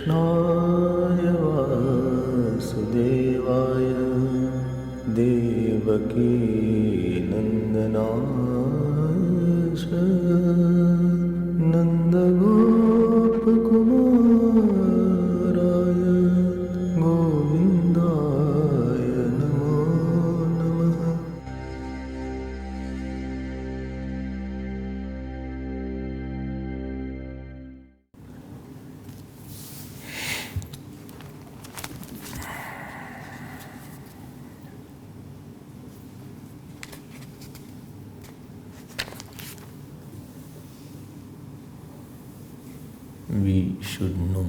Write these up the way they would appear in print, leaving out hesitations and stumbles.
कृष्णाय वासुदेवाय देवकी नन्दनाय च नन्दगोपकुमाराय गोविन्दाय नमो नमः। We should know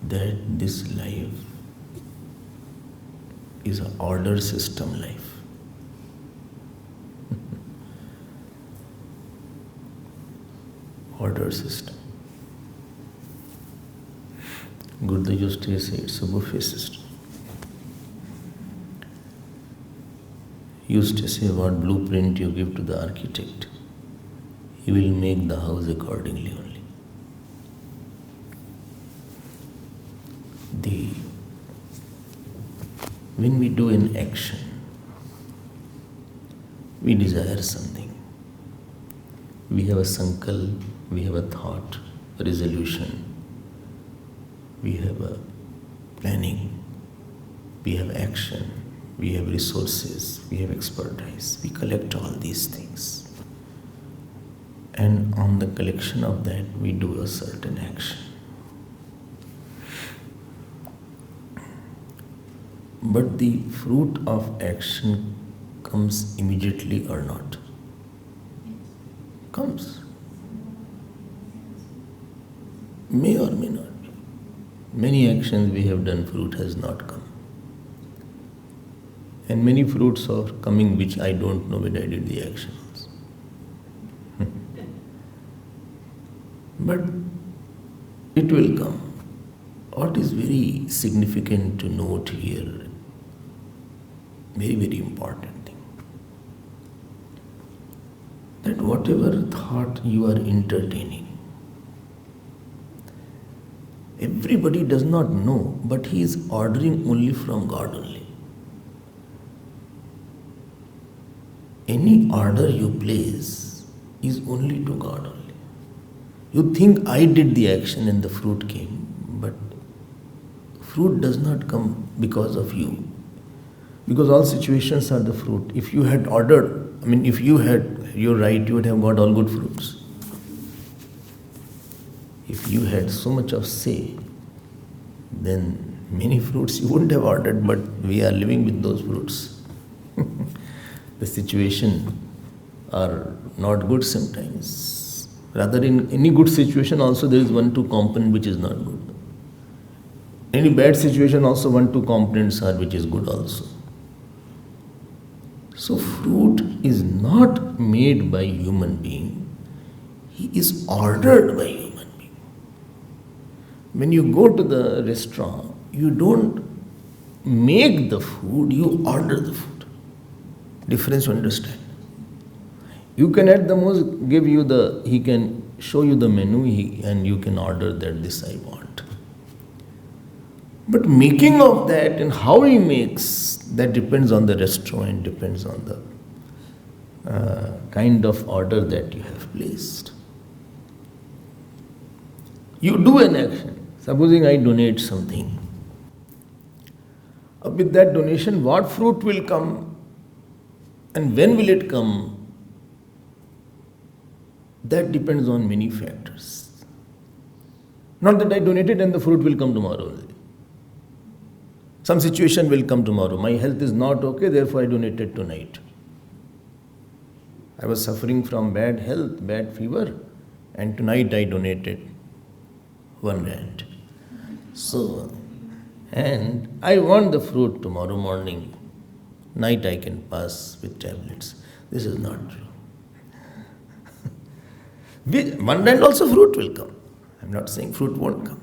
that this life is an order system life. Order system. Gurudev used to say it's a buffet system. He used to say what blueprint you give to the architect, he will make the house accordingly only. When we do an action, we desire something. We have a sankalp, we have a thought, a resolution, we have a planning, we have action, we have resources, we have expertise. We collect all these things. And on the collection of that, we do a certain action. But the fruit of action comes immediately or not? Comes. May or may not be. Many actions we have done, fruit has not come. And many fruits are coming which I don't know when I did the actions. But it will come. What is very significant to note here, very, very important thing, that whatever thought you are entertaining, everybody does not know, but he is ordering only from God only. Any order you place is only to God only. You think I did the action and the fruit came, but fruit does not come because of you. Because all situations are the fruit. If you had ordered, if you had your right, you would have got all good fruits. If you had so much of say, then many fruits you wouldn't have ordered, but we are living with those fruits. The situation are not good sometimes. Rather, in any good situation also there is 1-2 component which is not good. Any bad situation also 1-2 components are which is good also. So fruit is not made by human being. He is ordered by human being. When you go to the restaurant, you don't make the food, you order the food. Difference you understand. You can at the most he can show you the menu and you can order that this I want. But making of that and how he makes, that depends on the restaurant, depends on the kind of order that you have placed. You do an action. Supposing I donate something. With that donation, what fruit will come and when will it come? That depends on many factors. Not that I donated and the fruit will come tomorrow. Some situation will come tomorrow. My health is not okay, therefore I donated tonight. I was suffering from bad health, bad fever, and tonight I donated 1 rand. So, and I want the fruit tomorrow morning. Night I can pass with tablets. This is not true. 1 rand also fruit will come. I'm not saying fruit won't come.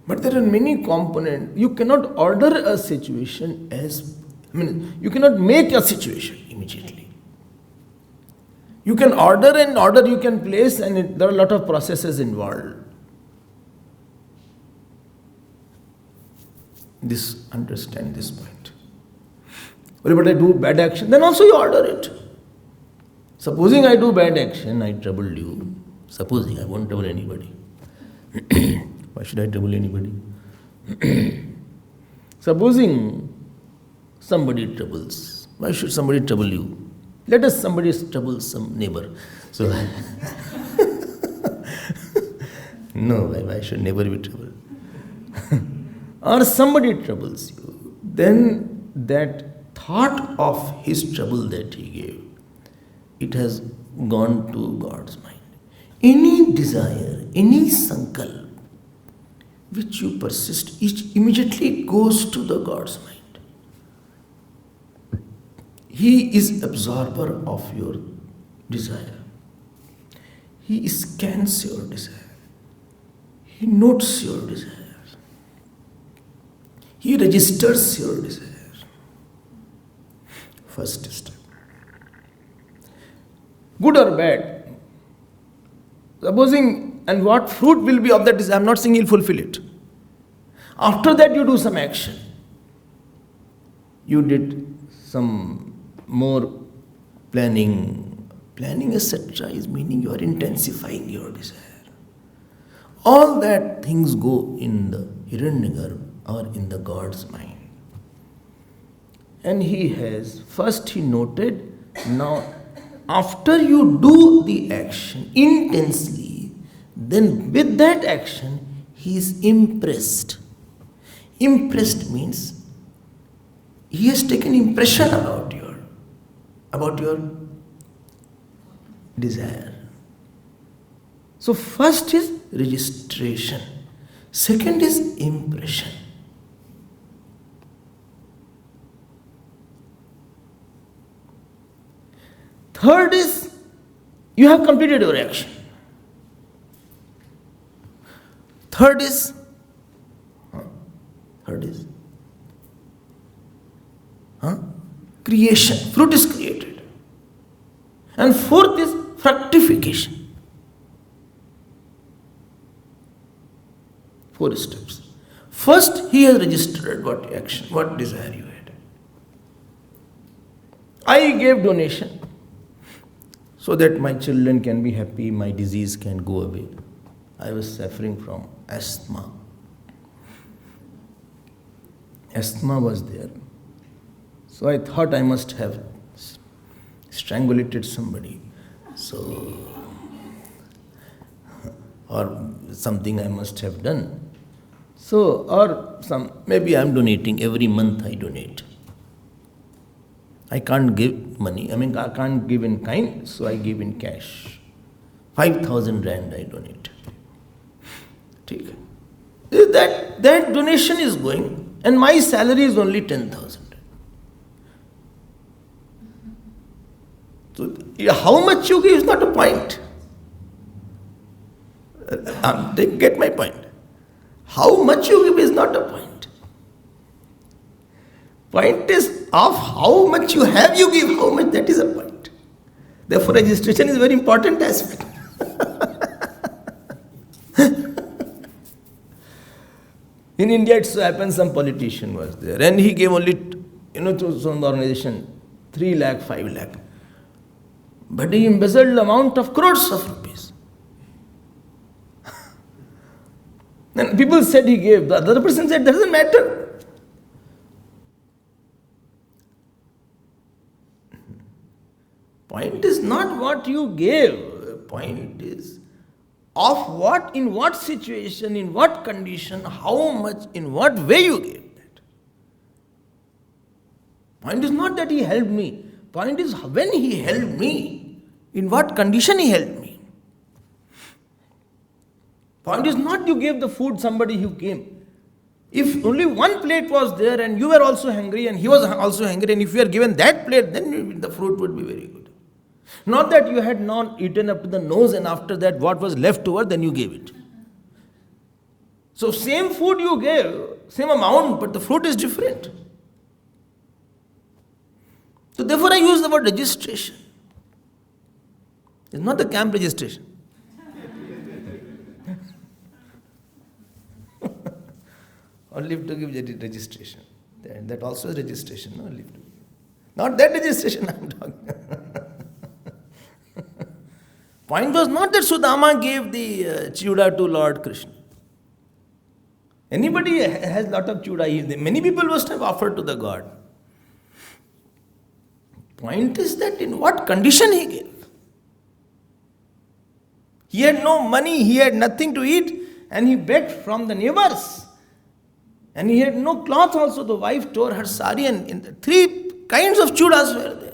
But there are many components. You cannot order a situation you cannot make a situation immediately. You can order, and order you can place, and there are a lot of processes involved. Understand this point. Well, but I do bad action, then also you order it. Supposing I do bad action, I troubled you. Supposing I won't trouble anybody. Why should I trouble anybody? Supposing somebody troubles. Why should somebody trouble you? Let us somebody trouble some neighbor. So, no, why should neighbor be troubled? Or somebody troubles you, then that thought of his trouble that he gave, it has gone to God's mind. Any desire, any sankalp which you persist, it immediately goes to the God's mind. He is absorber of your desire. He scans your desire. He notes your desire. He registers your desire. First step. Good or bad. Supposing, and what fruit will be of that desire, I am not saying he'll fulfill it. After that you do some action. You did some more planning. Planning, etc. is meaning you are intensifying your desire. All that things go in the Hiranyagarbha or in the God's mind. And he has, first he noted, now after you do the action intensely, then with that action he is impressed. Impressed means he has taken impression about your desire. So first is registration. Second is impression. Third is, you have completed your action. Third is creation. Fruit is created. And fourth is fructification. 4 steps. First, he has registered what action, what desire you had. I gave donation so that my children can be happy, my disease can go away. I was suffering from asthma. Asthma was there. So I thought I must have strangulated somebody. So, or something I must have done. So, or maybe I'm donating, every month I donate. I can't give money, I can't give in kind, so I give in cash. 5,000 rand I donate. That donation is going, and my salary is only 10,000. So, how much you give is not a point. Get my point. How much you give is not a point. Point is of how much you have, you give, how much, that is a point. Therefore, registration is a very important aspect. In India, it so happens some politician was there, and he gave only, to some organization, 3 lakh, 5 lakh. But he embezzled the amount of crores of rupees. And people said he gave. The other person said, that doesn't matter. Point is not what you gave. Point is of what, in what situation, in what condition, how much, in what way you gave that. Point is not that he helped me. Point is when he helped me, in what condition he helped me. Point is not you gave the food somebody who came. If only one plate was there and you were also hungry and he was also hungry, and if you are given that plate, then the fruit would be very good. Not that you had not eaten up to the nose and after that what was left over, then you gave it. So same food you gave, same amount, but the fruit is different. So therefore I use the word registration. It's not the camp registration. Or live to give registration. That also is registration, no? Live to give. Not that registration I'm talking. Point was not that Sudama gave the chuda to Lord Krishna. Anybody has lot of chuda. Many people must have offered to the God. Point is that in what condition he gave. He had no money, he had nothing to eat, and he begged from the neighbors. And he had no cloth also. The wife tore her sari, and in the 3 kinds of chudas were there.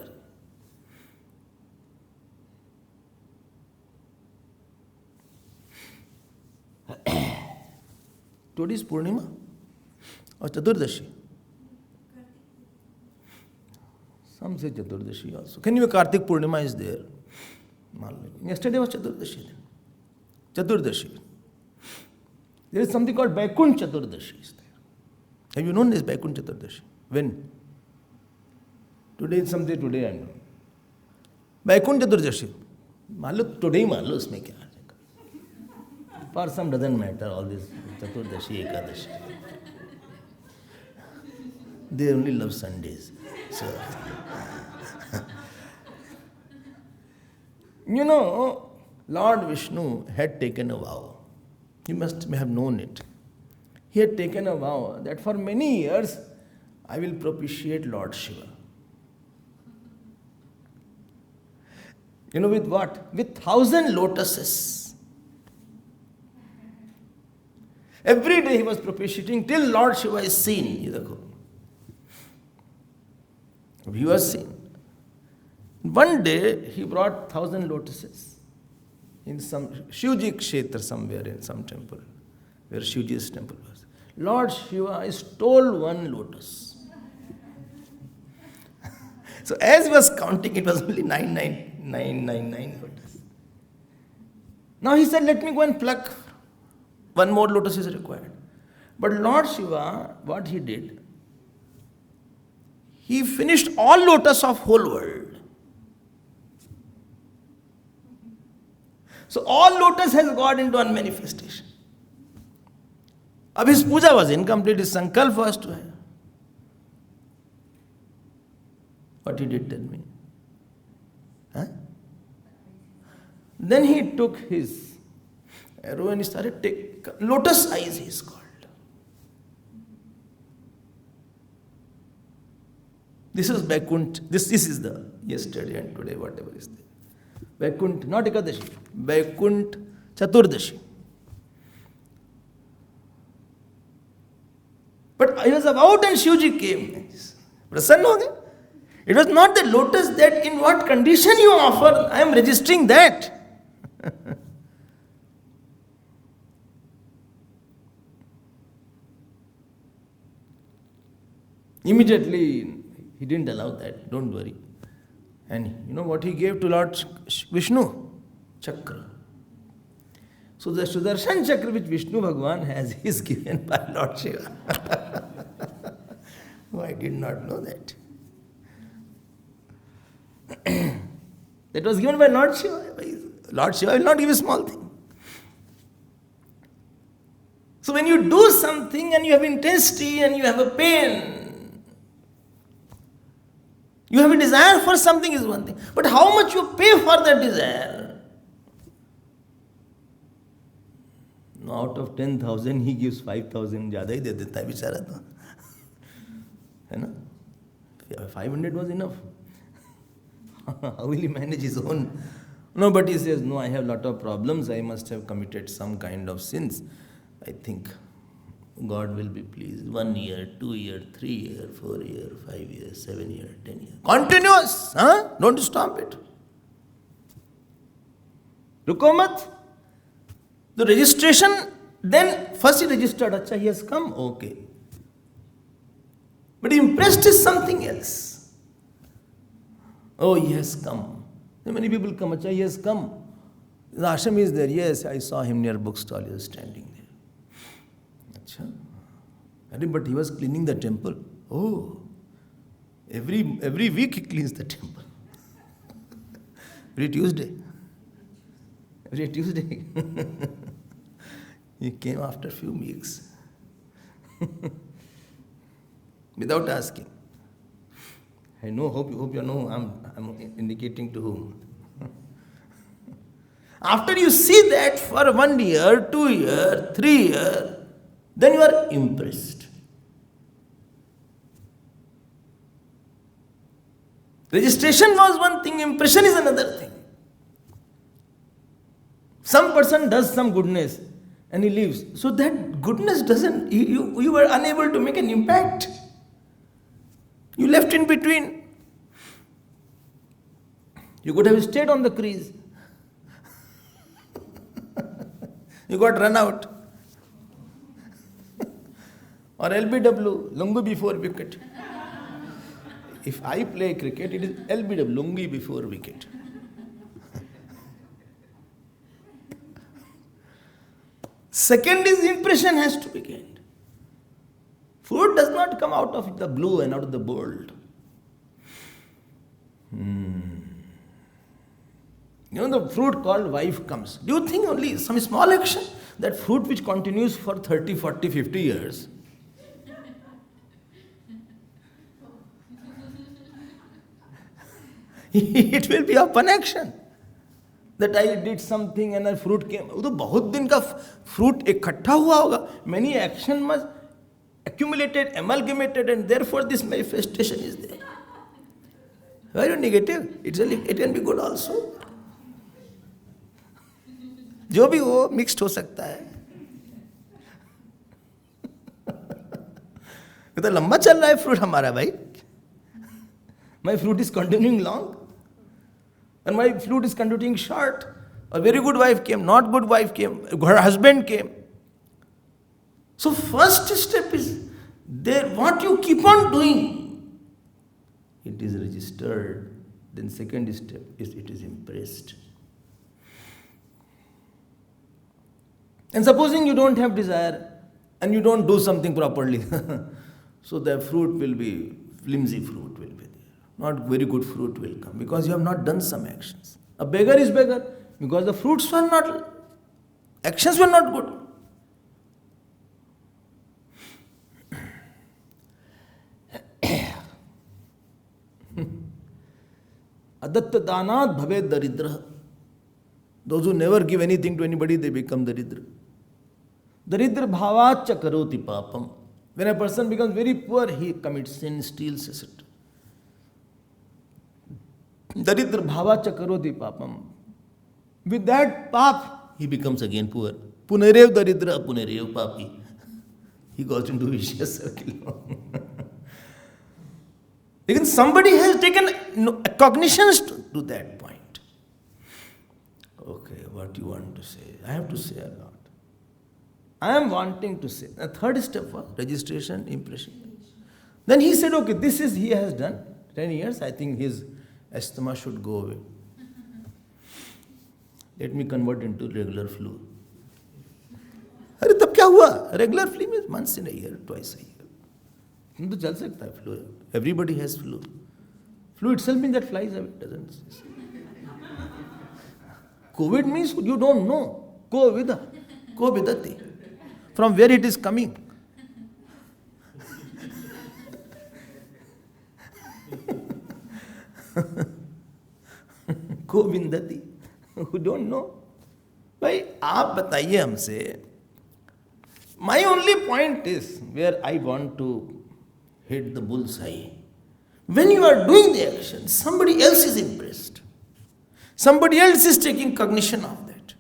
Today is Purnima or Chaturdashi. Some say Chaturdashi also. Can you be Kartik Purnima is there? Yesterday was Chaturdashi. Chaturdashi. There is something called Vaikunt Chaturdashi is there. Have you known this Vaikunt Chaturdashi? When? Today is someday today I know. Vaikunt Chaturdashi. Malum today malum usme kya hai? For some doesn't matter all this Chaturdashi, Ekadashi. They only love Sundays. So you know, Lord Vishnu had taken a vow. You must have known it. He had taken a vow that for many years I will propitiate Lord Shiva. You know with what? With 1,000 lotuses. Every day he was propitiating till Lord Shiva is seen. He was seen. One day he brought 1,000 lotuses in some Shivji Kshetra somewhere in some temple, where Shivji's temple was. Lord Shiva stole one lotus. So as he was counting, it was only 999 lotus. Now he said, let me go and pluck. One more lotus is required. But Lord Shiva, what he did, he finished all lotus of whole world. So all lotus has got into one manifestation. Ab his puja was incomplete, his sankalp was to have. What he did, tell me. Huh? Then he took his arrow and he started taking lotus eyes, he is called. This is Vaikunt. This is the yesterday and today, whatever is there. Vaikunt, not Ekadashi. Vaikunt Chaturdashi. But I was about and Shivji came. Prasanna ho gaya. It was not the lotus that in what condition you offer. I am registering that. Immediately, he didn't allow that. Don't worry. And you know what he gave to Lord Vishnu? Chakra. So the Sudarshan Chakra which Vishnu Bhagavan has is given by Lord Shiva. Oh, I did not know that. That was given by Lord Shiva. Lord Shiva will not give a small thing. So when you do something and you have intensity and you have a pain, you have a desire for something is one thing. But how much you pay for that desire? Out of 10,000, he gives 5,000. Zyada hi de deta hai bichara to. Hai na? 500 was enough. How will he manage his own? No, but he says, no, I have a lot of problems. I must have committed some kind of sins. I think God will be pleased. 1 year, 2 year, 3 year, 4 year, 5 years, 7 year, 10 years. Continuous. Huh? Don't stop it. Ruko mat. The registration, then first he registered. Acha, he has come. Okay. But impressed is something else. Oh, he has come. So many people come. Acha, he has come. The ashram is there. Yes, I saw him near bookstall. He was standing there. But he was cleaning the temple. Oh, every week he cleans the temple. Every Tuesday. Every Tuesday. He came after a few weeks. Without asking. I know, hope you know I'm indicating to whom. After you see that for 1 year, 2 years, 3 years, then you are impressed. Registration was one thing, impression is another thing. Some person does some goodness and he leaves. So that goodness doesn't, you were unable to make an impact. You left in between. You could have stayed on the crease. You got run out. Or LBW, lungi before wicket. If I play cricket, it is LBW, lungi before wicket. Second is impression has to be gained. Fruit does not come out of the blue and out of the bold. You know, the fruit called wife comes. Do you think only some small action? That fruit which continues for 30, 40, 50 years. It will be of one action. That I did something and a fruit came. वो तो बहुत दिन का fruit इकट्ठा हुआ होगा. Many action must accumulated, amalgamated, and therefore this manifestation is there. Why are you negative? It can be good also. जो भी हो मिक्स्ड हो सकता है. ये तो लंबा चल रहा है फ्रूट हमारा भाई. My fruit is continuing long. And my fruit is continuing short. A very good wife came, not good wife came, her husband came. So first step is there, what you keep on doing, it is registered. Then second step is it is impressed. And supposing you don't have desire and you don't do something properly, so the fruit will be, flimsy fruit will be there. Not very good fruit will come because you have not done some actions. A beggar is beggar because the fruits were not, actions were not good. Adatta danat bhaved daridra. Those who never give anything to anybody, they become daridra. Daridra bhavacha karoti papam. When a person becomes very poor, he commits sin, steals, etc. Daridra bhavacha karoti papam. With that pap, he becomes again poor. Punarev daridra, punarev papi. He goes into vicious circle. Because somebody has taken cognitions to that point. Okay, what you want to say? I have to say a lot. I am wanting to say. The third step was registration, impression. Then he said, okay, this is he has done. 10 years, I think his asthma should go away. Let me convert into regular flu. अरे तब क्या हुआ? Regular flu means once in a year, twice a year. तो चल सकता है flu. Everybody has flu. Flu itself means that flies away, doesn't it? COVID means you don't know. Covidati. From where it is coming. Govindati. Who don't know? भाई आप बताइए हमसे. My only point is where I want to hit the bullseye. When you are doing the action, somebody else is impressed. Somebody else is taking cognition of that.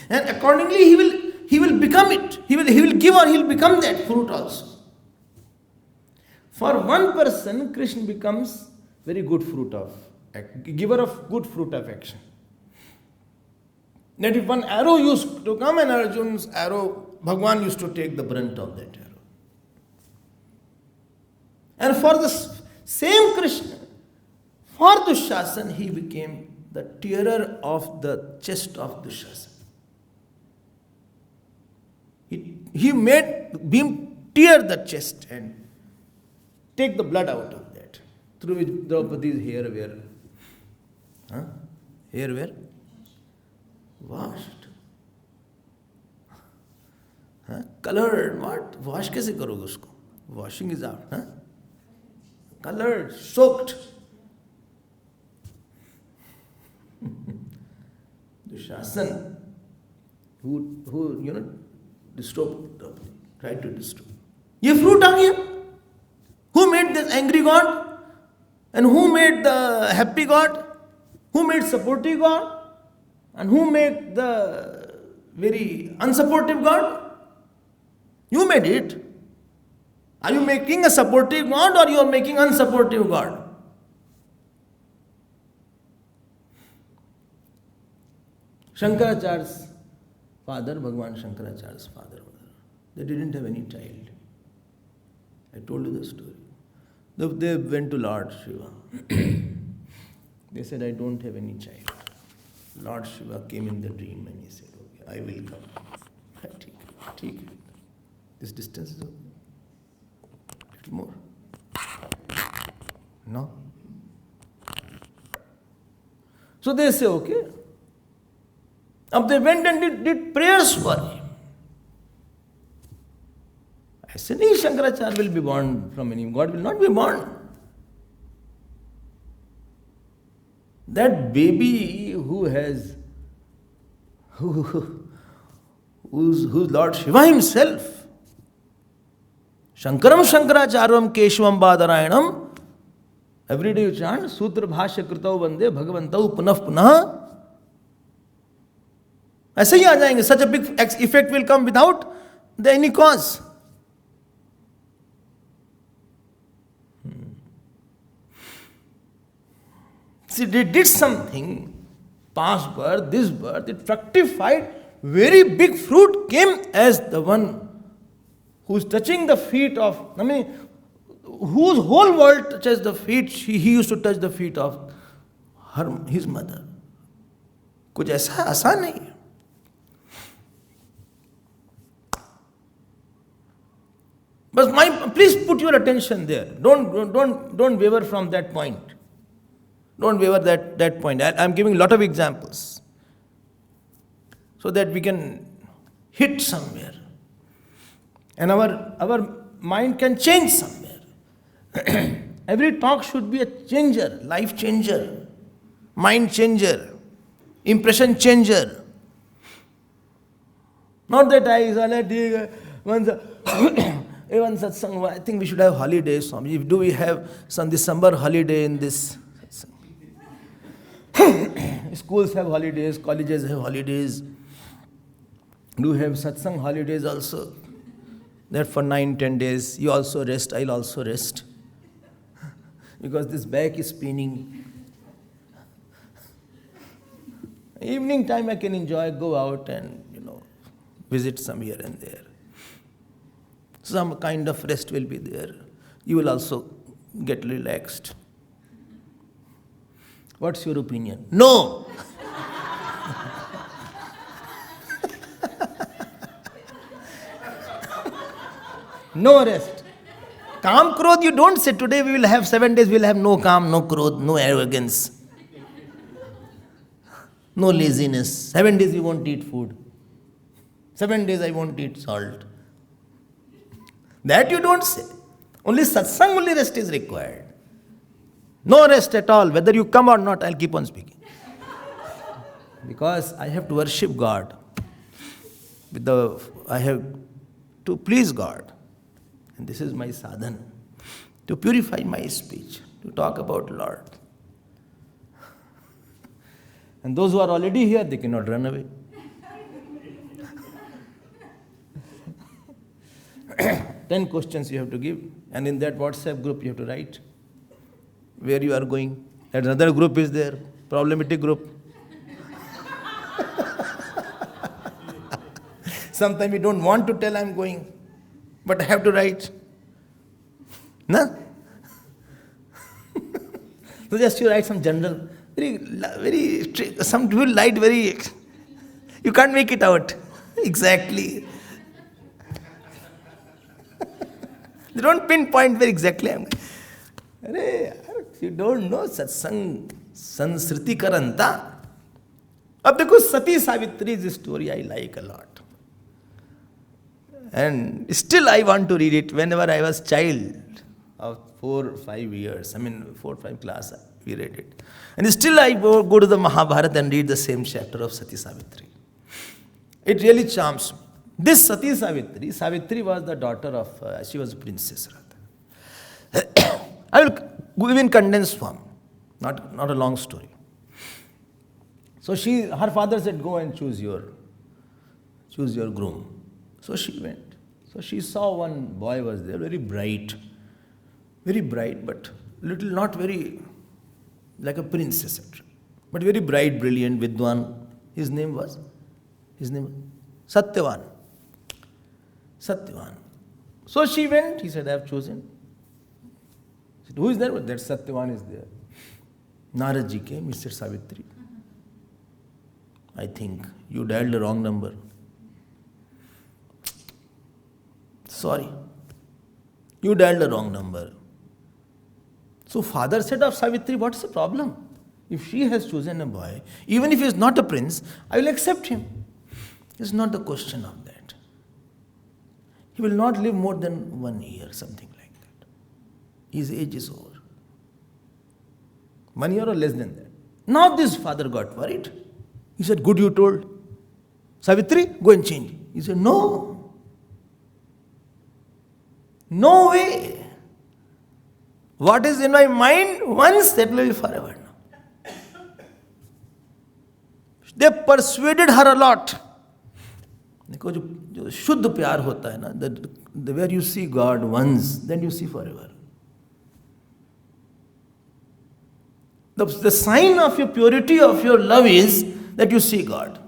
And accordingly he will become it. He will give or he will become that fruit also. For one person, Krishna becomes very good fruit of, giver of good fruit of action. That if one arrow used to come and Arjun's arrow, Bhagwan used to take the brunt of that arrow. And for the same Krishna, for Dushasan, he became the tearer of the chest of Dushasan. He made Bhim tear the chest and take the blood out of that, through which Draupadi's hair were. Hair were washed. Colored, what? Wash कैसे करोगे उसको? Washing is out. Colored, soaked. The Shasan, who disturbed, tried to disturb. ये fruit आ गया. Who made this angry God? And who made the happy God? Who made supportive God? And who made the very unsupportive God? You made it. Are you making a supportive God or you are making unsupportive God? Shankaracharya's father, Bhagavan Shankaracharya's father, they didn't have any child. I told you the story. They went to Lord Shiva. They said, I don't have any child. Lord Shiva came in the dream and he said, okay, I will come. Take it. This distance is okay. Little more. No. So they say, okay. Now they went and did prayers for him. I said, no, Shankaracharya will be born from him. God will not be born. That baby who's Lord Shiva himself, Shankaram Shankaracharvam Keshavam Badarayanam, every day you chant, Sutra Bhashya Kritau Vande Bhagavantau Punah Punah. ऐसे ही आ जाएंगे. Such a big effect will come without any cause. See, they did something, past birth, this birth, it fructified, very big fruit came as the one who's touching the feet of, whose whole world touches the feet, he used to touch the feet of his mother. कुछ ऐसा आसान नहीं है. But please put your attention there. Don't waver from that point. Don't waver that point. I'm giving a lot of examples so that we can hit somewhere. And our mind can change somewhere. Every talk should be a changer, life changer, mind changer, impression changer. Not that even satsang, I think we should have holidays. Do we have some December holiday in this? Schools have holidays, colleges have holidays. Do we have satsang holidays also? That for 9-10 days, you also rest, I'll also rest. Because this back is paining. Evening time I can enjoy, go out and, visit some here and there. Some kind of rest will be there. You will also get relaxed. What's your opinion? No! No rest. Kam, krodh, you don't say today we will have 7 days, we will have no kam, no krodh, no arrogance, no laziness. 7 days we won't eat food. 7 days I won't eat salt. That you don't say. Only satsang, only rest is required. No rest at all. Whether you come or not, I'll keep on speaking. Because I have to worship God. I have to please God. And this is my sadhana. To purify my speech. To talk about Lord. And those who are already here, they cannot run away. 10 questions you have to give, and in that WhatsApp group you have to write where you are going. That another group is there, problematic group. Sometimes we don't want to tell I'm going, but I have to write. No? So just you write some general, very, some people write very, you can't make it out. Exactly. They don't pinpoint very exactly. You don't know satsang, sansriti karanta. अब देखो Sati Savitri is story I like a lot. And still I want to read it whenever I was child of 4 or 5 years. I mean 4 or 5 class we read it. And still I go to the Mahabharata and read the same chapter of Sati Savitri. It really charms me. This Sati Savitri, Savitri was the daughter of, she was a princess rather. I will give in condensed form, not a long story. So her father said, go and choose your groom. So she went. So she saw one boy was there, very bright, but little, not very like a princess, but very bright, brilliant, Vidwan. His name was Satyavan. So she went, he said, I have chosen. She said, who is there? That Satyavan is there. Narad ji came, he said, Savitri, I think you dialed the wrong number. Sorry, you dialed the wrong number. So father said of Savitri, what's the problem? If she has chosen a boy, even if he is not a prince, I will accept him. It's not the question of that. He will not live more than 1 year, something like that. His age is over. 1 year or less than that. Now this father got worried. He said, good you told. Savitri, go and change. He said, no. No way. What is in my mind once, that will be forever now. They persuaded her a lot. देखो जो शुद्ध प्यार होता है ना, where you see God once, then you see forever. The sign of your purity of your love is that you see God.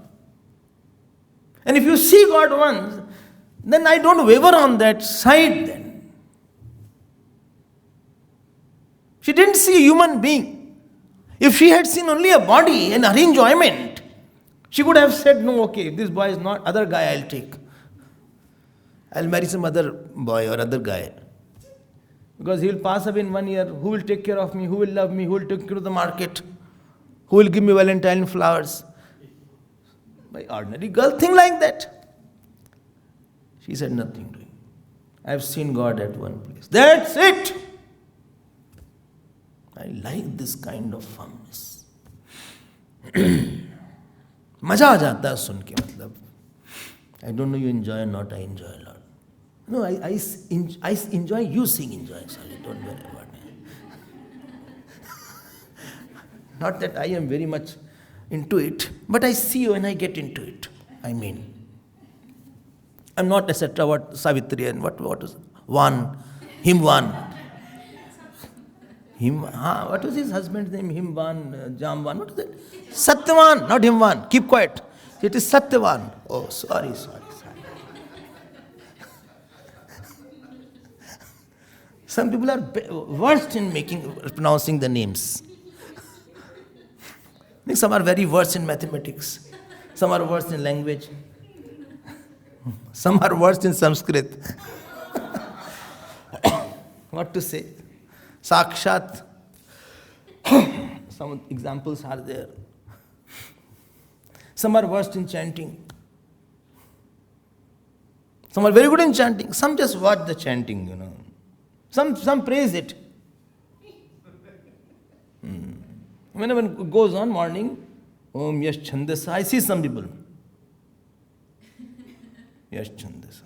And if you see God once, then I don't waver on that side then. She didn't see a human being. If she had seen only a body and her enjoyment, she could have said, no, okay, if this boy is not, other guy I'll take. I'll marry some other boy or other guy. Because he will pass away in 1 year. Who will take care of me? Who will love me? Who will take care of the market? Who will give me Valentine flowers? My ordinary girl, think like that. She said nothing doing. I have seen God at one place. That's it. I like this kind of firmness. मजा आ जाता है सुन के, मतलब I don't know you enjoy or not, I enjoy a lot. No, I enjoy you sing, enjoy. Sorry, don't worry about it. Not that I am very much into it, but I see when I get into it. I mean, I'm not etc. What Savitri and what is one, him one. What was his husband's name? Himvan, Jamvan, what is it? Satyavan, not Himvan. Keep quiet. It is Satyavan. Oh, sorry. Some people are worst in pronouncing the names. Some are very worse in mathematics. Some are worse in language. Some are worse in Sanskrit. What to say? Sakshat. Some examples are there. Some are worst in chanting. Some are very good in chanting. Some just watch the chanting, you know. Some praise it. Whenever it goes on morning, Om Yash Chandasa, I see some people. Yash Chandasa.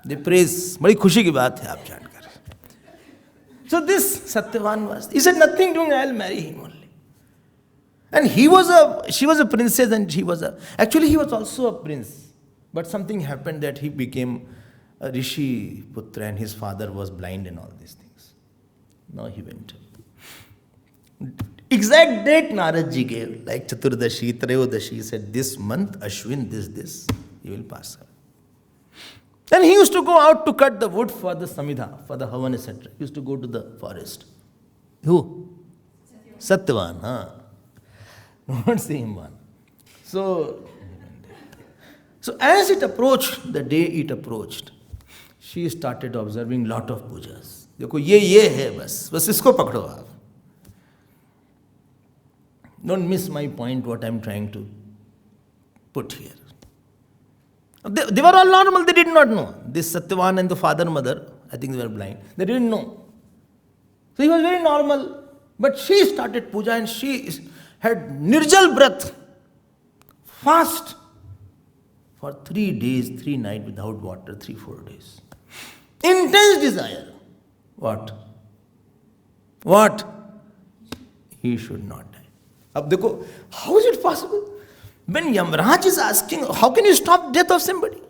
They praise. बड़ी खुशी की बात है आप जान कर. So this Satyavan was, he said nothing doing, I'll marry him only. And she was a princess and he was also a prince. But something happened that he became a Rishi Putra and his father was blind and all these things. Now he went. Exact date Narad ji gave, like Chaturdashi, Trayodashi, he said this month, Ashwin, this, he will pass away. Then he used to go out to cut the wood for the Samhita, for the Havan, etc. He used to go to the forest. Who? Satyavan, Don't say him one. So as it approached, the day it approached, she started observing lot of pujas. देखो ये है बस इसको पकड़ो आप. Don't miss my point, what I'm trying to put here. They were all normal, they did not know. This Satyavan and the father, mother, I think they were blind. They didn't know. So he was very normal. But she started puja and she had nirjal breath, fast, for 3 days, 3 nights without water, 3-4 days. Intense desire. What? He should not die. Ab dekho, how is it possible? When Yamraj is asking, how can you stop death of somebody?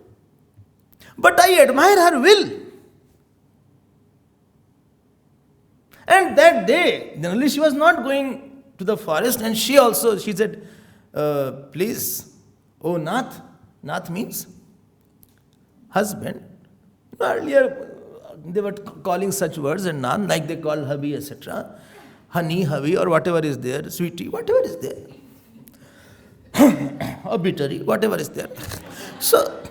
But I admire her will. And that day, generally she was not going to the forest, and she said, please, oh Nath. Nath means husband. Earlier, they were calling such words and Nath, like they call hubby, etc. Honey, hubby, or whatever is there, sweetie, whatever is there. Obituary, whatever is there. So,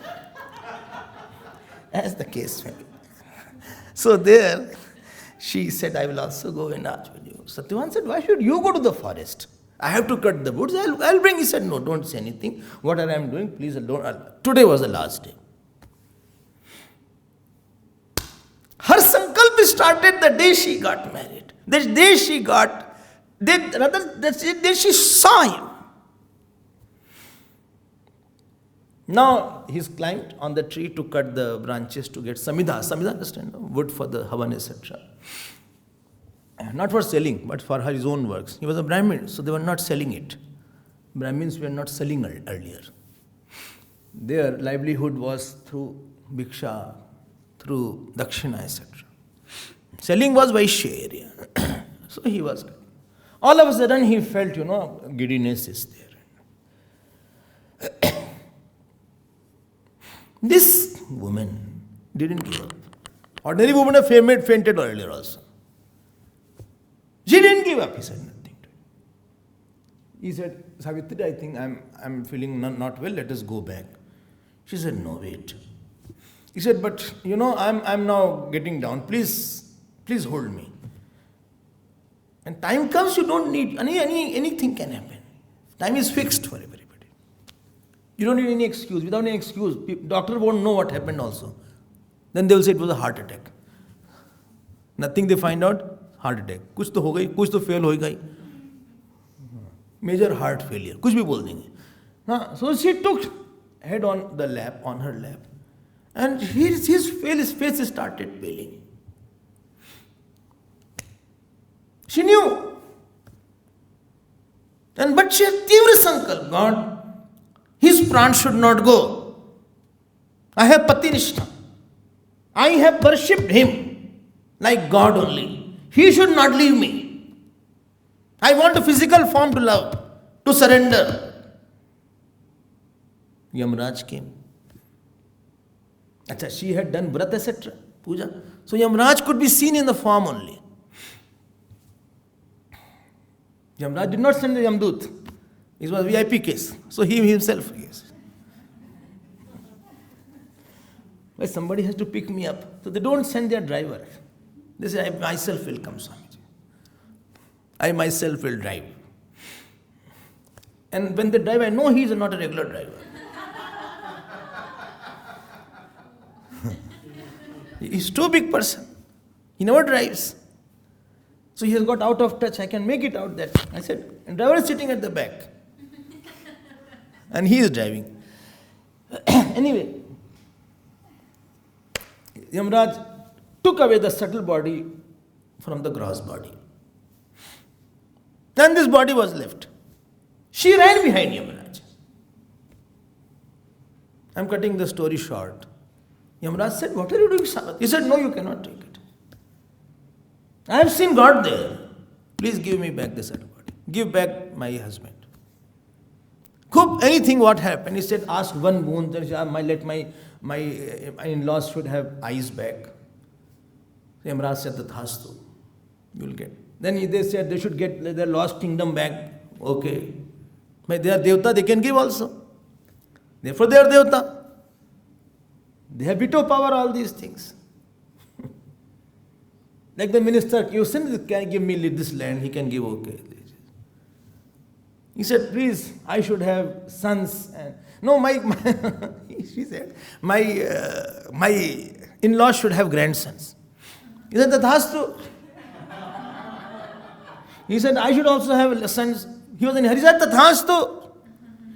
as the case may be. So there, she said, I will also go and arch with you. Satyavan said, why should you go to the forest? I have to cut the woods. I'll bring. He said, no, don't say anything. Whatever I am doing, please don't. Today was the last day. Her sankalp started the day she got married. The day she saw him. Now he's climbed on the tree to cut the branches to get samidha. Samidha, understand? Wood for the havan, etc. Not for selling, but for his own works. He was a Brahmin, so they were not selling it. Brahmins were not selling earlier. Their livelihood was through bhiksha, through dakshina, etc. Selling was Vaishya area. So he was. All of a sudden he felt, giddiness is there. This woman didn't give up. Ordinary woman have fainted earlier also. She didn't give up. He said nothing to him. He said, Savitri, I think I'm feeling not well. Let us go back. She said, no, wait. He said, but I'm now getting down. Please hold me. And time comes, you don't need anything can happen. Time is fixed for everybody. You don't need any excuse. Without any excuse, doctor won't know what happened also. Then they will say it was a heart attack. Nothing they find out. Heart attack. कुछ तो हो गई, कुछ तो fail हो गई. Major heart failure. कुछ भी बोल देंगे. So she took head on her lap, and his face started paling. She knew. But she had tivra sankalp. God, his pran should not go. I have patinishta. I have worshipped him like God only. He should not leave me. I want a physical form to love, to surrender. Yamraj came. She had done vrat, etc. Puja. So Yamraj could be seen in the form only. Yamraj did not send the Yamdut. It was a VIP case. So he himself case. But somebody has to pick me up. So they don't send their driver. They say, I myself will come, Swamiji. I myself will drive. And when they drive, I know he is not a regular driver. He's too big person. He never drives. So he has got out of touch. I can make it out that. I said, and driver is sitting at the back. And he is driving. Anyway, Yamraj took away the subtle body from the gross body. Then this body was left. She ran behind Yamraj. I'm cutting the story short. Yamraj said, what are you doing, Sabat? He said, no, you cannot take it. I have seen God there. Please give me back the subtle body. Give back my husband. Anything what happened, he said, ask one boon, let my in-laws should have eyes back. Yamraj said, Tathastu, you will get. Then they said they should get their lost kingdom back. Okay. But they are Devta, they can give also. Therefore they are Devta. They have veto power, all these things. Like the minister, you can give me this land, he can give, okay. He said, please, I should have sons. And no, she said, my in-laws should have grandsons. He said, Tathastu. He said, I should also have sons. He was in hurry. He said, Tathastu.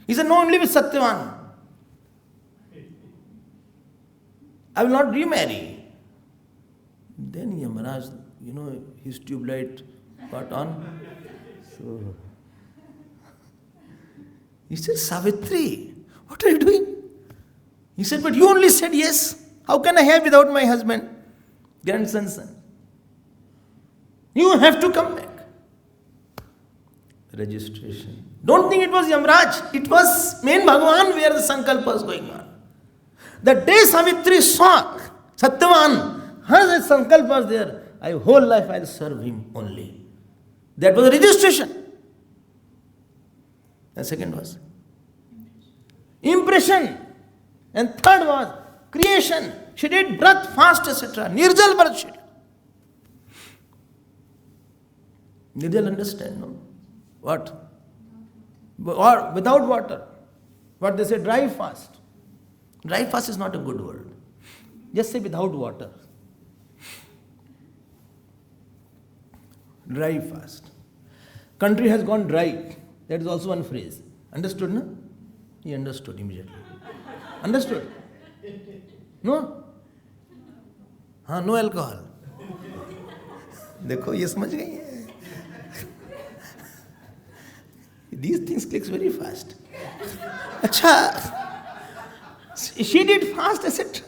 He said, no, only with Satyavan. I will not remarry. Then Yamaraj, his tube light got on. So he said, Savitri, what are you doing? He said, but you only said yes. How can I have without my husband? Grandson's son. You have to come back. Registration. Don't think it was Yamraj. It was main Bhagavan where the Sankalpa was going on. The day Savitri saw Satyavan, her Sankalpa was there. Whole life I'll serve him only. That was the registration. The second was impression. And third was creation. She did breath, fast, etc. Nirjal birth she did. Nirjal understand, no? What? Or without water. What they say, dry fast. Dry fast is not a good word. Just say without water. Dry fast. Country has gone dry. That is also one phrase. Understood, no? He understood immediately. Understood? No? No alcohol. देखो ये समझ गई है. These things clicks very fast. Acha, she did fast, etc.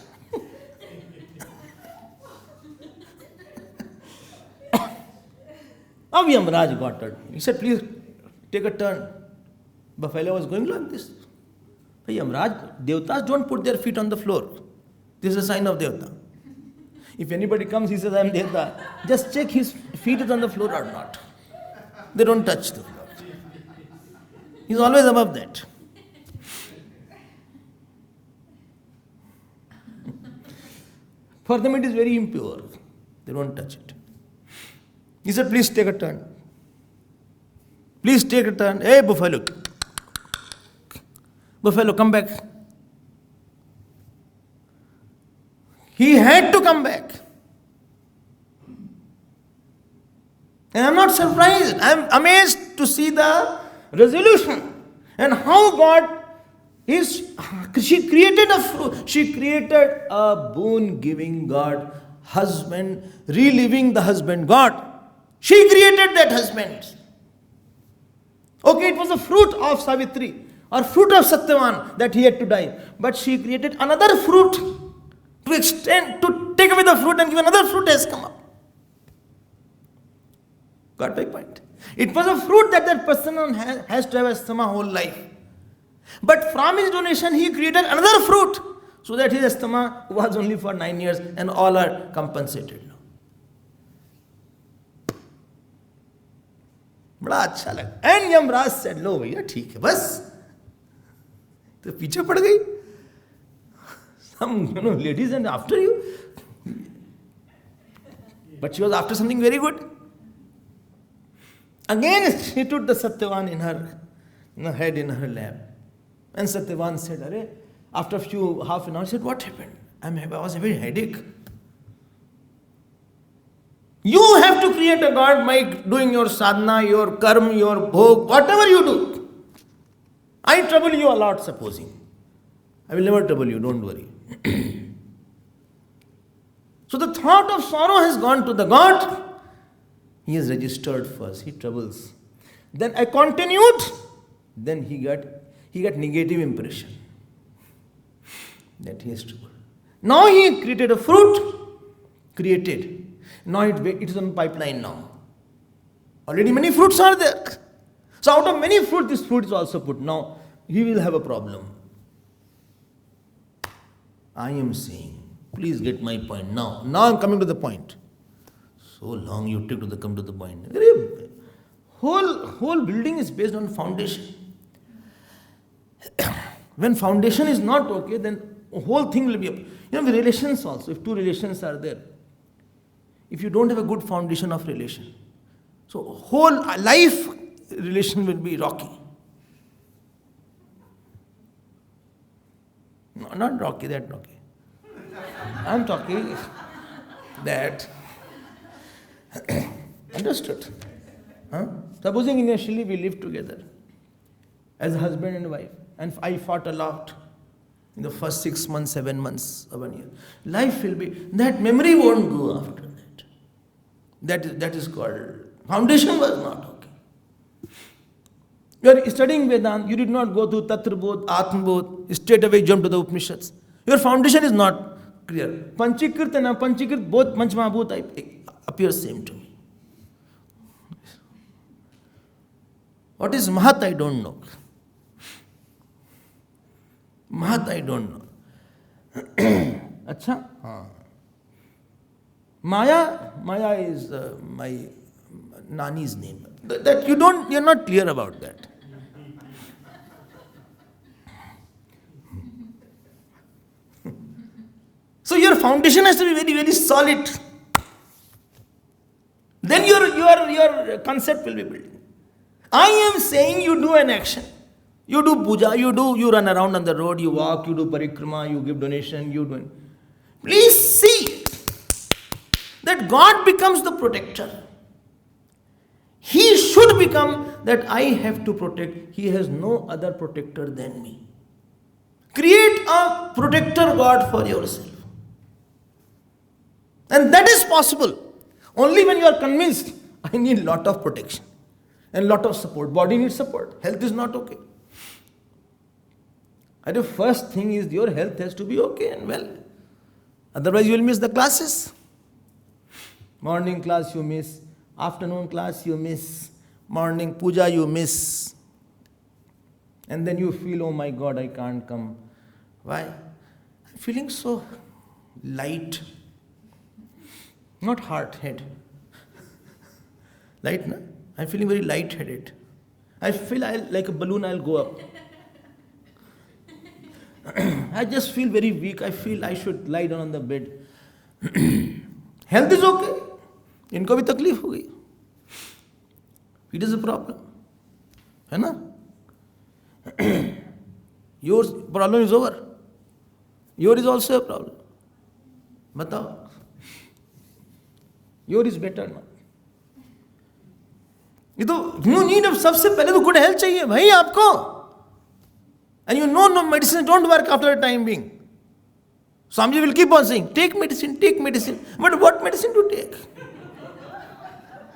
Now Yamaraj got it. He said, please take a turn. Buffalo was going like this. Hey, Yamaraj, Devatas don't put their feet on the floor. This is a sign of Devata. If anybody comes, he says, I am Devata. Just check his feet is on the floor or not. They don't touch the floor. He's always above that. For them it is very impure. They don't touch it. He said, please take a turn. Please take a turn. Hey, buffalo. Buffalo, come back. He had to come back. And I'm not surprised. I'm amazed to see the resolution and how God is. She created a fruit. She created a boon-giving God, husband, reliving the husband God. She created that husband. Okay, it was a fruit of Savitri or fruit of Satyavan that he had to die. But she created another fruit to extend, to take away the fruit and give another fruit has come up. Got my point? It was a fruit that person has to have asthma whole life. But from his donation, he created another fruit so that his asthma was only for 9 years and all are compensated. बड़ा अच्छा लगा. And Yamraj said, लो भैया ठीक है बस तो पीछे पड़ गई. Some ladies and after you. But she was after something very good. Again she took the Satyavan in her head in her lap. And Satyavan said, Arey, after half an hour, he said, what happened? I was having a headache. You have to create a God by doing your sadhana, your karma, your bhog, whatever you do. I trouble you a lot, supposing. I will never trouble you, don't worry. So the thought of sorrow has gone to the God. He is registered first. He troubles. Then I continued. Then he got negative impression that he has trouble. Now he created a fruit. Created. Now it is on pipeline now. Already many fruits are there. So out of many fruits, this fruit is also put. Now he will have a problem. I am saying, please get my point now. Now I am coming to the point. So long you took to come to the point. Whole building is based on foundation. When foundation is not okay, then whole thing will be up. The relations also. If two relations are there, if you don't have a good foundation of relation, so whole life relation will be rocky. not Rocky, that Rocky. I'm talking that. Understood? Huh? Supposing initially we live together as husband and wife, and I fought a lot in the first 6 months, 7 months, or 1 year. Life will be, that memory won't go after that. That is called, foundation was not okay. You are studying Vedanta, you did not go to Tatra Bodh, Atma Bodh, straight away jump to the Upanishads. Your foundation is not clear. Panchikrit and Panchikrit, both Panchmahabhut appears same to me. What is Mahat, I don't know. Mahat, I don't know. Acha? Maya is my Nani's name. That you're not clear about that. So your foundation has to be very, very solid. Then your concept will be built. I am saying you do an action. You do puja, you run around on the road, you walk, you do parikrama, you give donation, you do. Please see that God becomes the protector. He should become that I have to protect. He has no other protector than me. Create a protector God for yourself. And that is possible only when you are convinced I need lot of protection and lot of support. Body needs support. Health is not okay. And the first thing is your health has to be okay and well. Otherwise you will miss the classes. Morning class you miss. Afternoon class you miss. Morning puja you miss. And then you feel, oh my God, I can't come. Why? I'm feeling so light. Not hard-headed. Light, no? I'm feeling very light-headed. I feel like a balloon, I'll go up. I just feel very weak. I feel I should lie down on the bed. Health is okay. इनको भी तकलीफ हो गई. It is a problem. है ना? Your problem is over. Yours is also a problem. बताओ. Yours is better now. ये तो you need of सबसे पहले तो good health चाहिए भाई आपको. And you know no medicine don't work after a time being. Swamiji will keep on saying, take medicine, take medicine. But what medicine to take?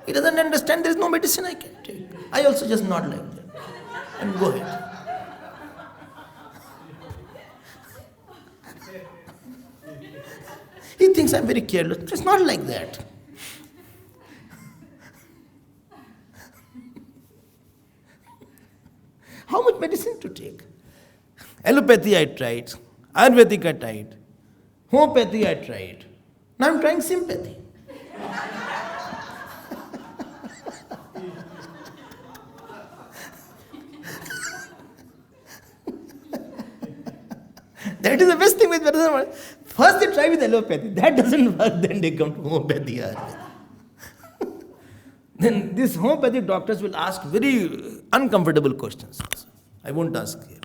He doesn't understand there is no medicine I can take. I also just nod like that. And go ahead. He thinks I'm very careless. It's not like that. How much medicine to take? Allopathy I tried, Ayurvedic I tried, homeopathy I tried. Now I'm trying sympathy. That is the best thing with medicine. First they try with allopathy. That doesn't work, then they come to homeopathy. Then these homeopathic doctors will ask very uncomfortable questions. I won't ask here.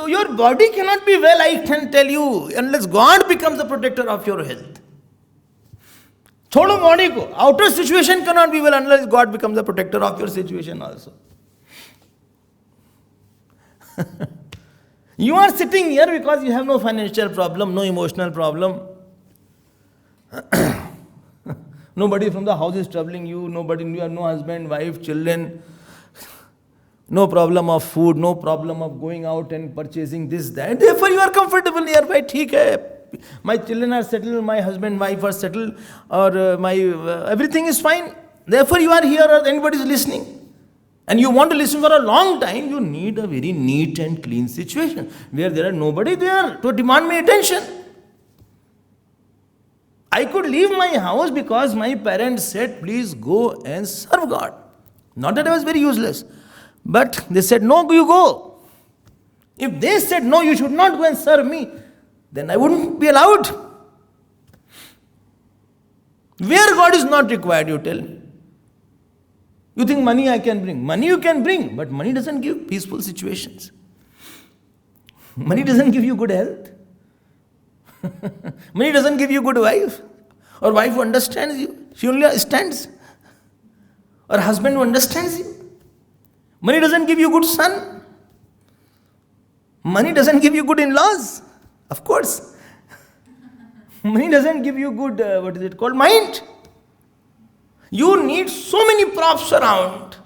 Your body cannot be well, I can tell you, unless God becomes the protector of your health. छोड़ो body को. Outer situation cannot be well unless God becomes the protector of your situation also. You are sitting here because you have no financial problem, no emotional problem. Nobody from the house is troubling you. Nobody, you have no husband, wife, children. No problem of food, no problem of going out and purchasing this, that. Therefore you are comfortable here. Bhai, theek hai. My children are settled, my husband, wife are settled, or everything is fine. Therefore you are here or anybody is listening. And you want to listen for a long time, you need a very neat and clean situation where there are nobody there to demand my attention. I could leave my house because my parents said, please go and serve God. Not that I was very useless. But they said, no, you go. If they said, no, you should not go and serve me, then I wouldn't be allowed. Where God is not required, you tell me. You think money I can bring. Money you can bring, but money doesn't give peaceful situations. Money doesn't give you good health. Money doesn't give you good wife. Or wife who understands you. She only stands. Or husband who understands you. Money doesn't give you good son. Money doesn't give you good in-laws. Of course. Money doesn't give you good, mind. You need so many props around.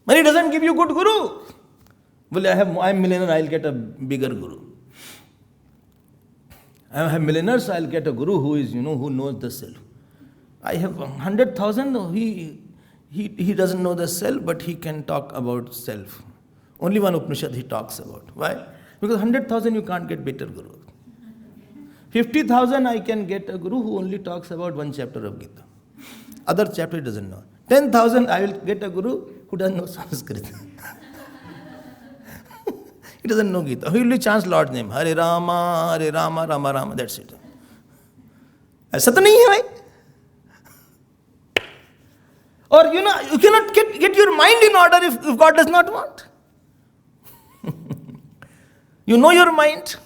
Money doesn't give you good guru. Well, I'm millionaire, I'll get a bigger guru. I have millionaires, I'll get a guru who is, who knows the self. I have 100,000, he doesn't know the self, but he can talk about self. Only one Upanishad he talks about. Why? Because 100,000 you can't get better guru. 50,000 I can get a guru who only talks about one chapter of Gita. Other chapter he doesn't know. 10,000 I will get a guru who doesn't know Sanskrit. He doesn't know Gita. He will chant Lord's name. Hare Rama, Rama Rama. That's it. ऐसा तो नहीं है भाई. Or you cannot get your mind in order if God does not want. You know your mind.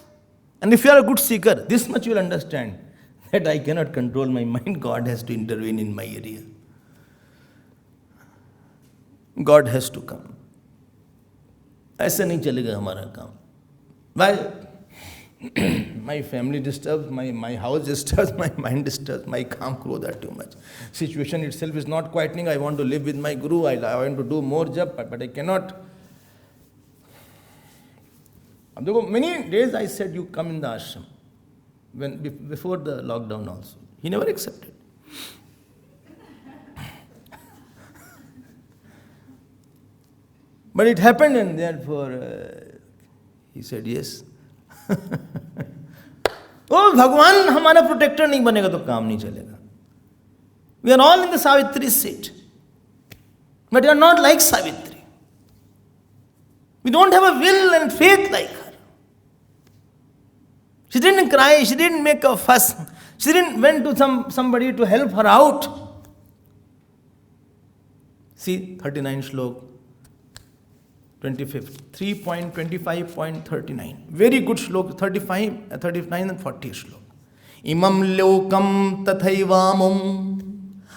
And if you are a good seeker, this much you will understand that I cannot control my mind. God has to intervene in my area. God has to come. ऐसे नहीं चलेगा हमारा काम. Why? My family disturbs, my house disturbs, my mind disturbs, my calm growth are too much. Situation itself is not quietening. I want to live with my guru. I want to do more job, but I cannot. Many days I said, you come in the ashram. Before the lockdown also. He never accepted. But it happened and therefore he said yes. Oh, Bhagwan हमारा protector नहीं बनेगा तो काम नहीं चलेगा. We are all in the Savitri seat. But we are not like Savitri. We don't have a will and faith like her. She didn't cry, she didn't make a fuss. She didn't went to somebody to help her out. See, 39 shlok. 25th, 3.25.39. Very good shlok, 35, 39 and 40 shlok. Imam lokam tathaivamam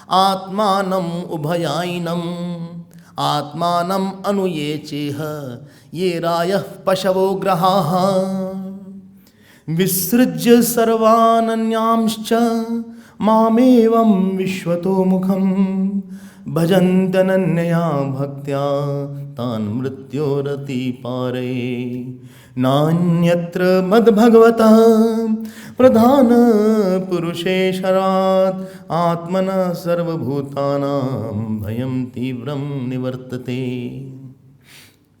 atmanam ubhayainam atmanam anuyecheha ye rayah pashavo grahaha visrujya sarvananyamscha mamevam vishvato mukham bhajantananyaya bhaktya tan mrityorati pare nanyatra mad bhagavata pradhana purushesharat atmana sarvabhutanam bhayam tivram nivartate.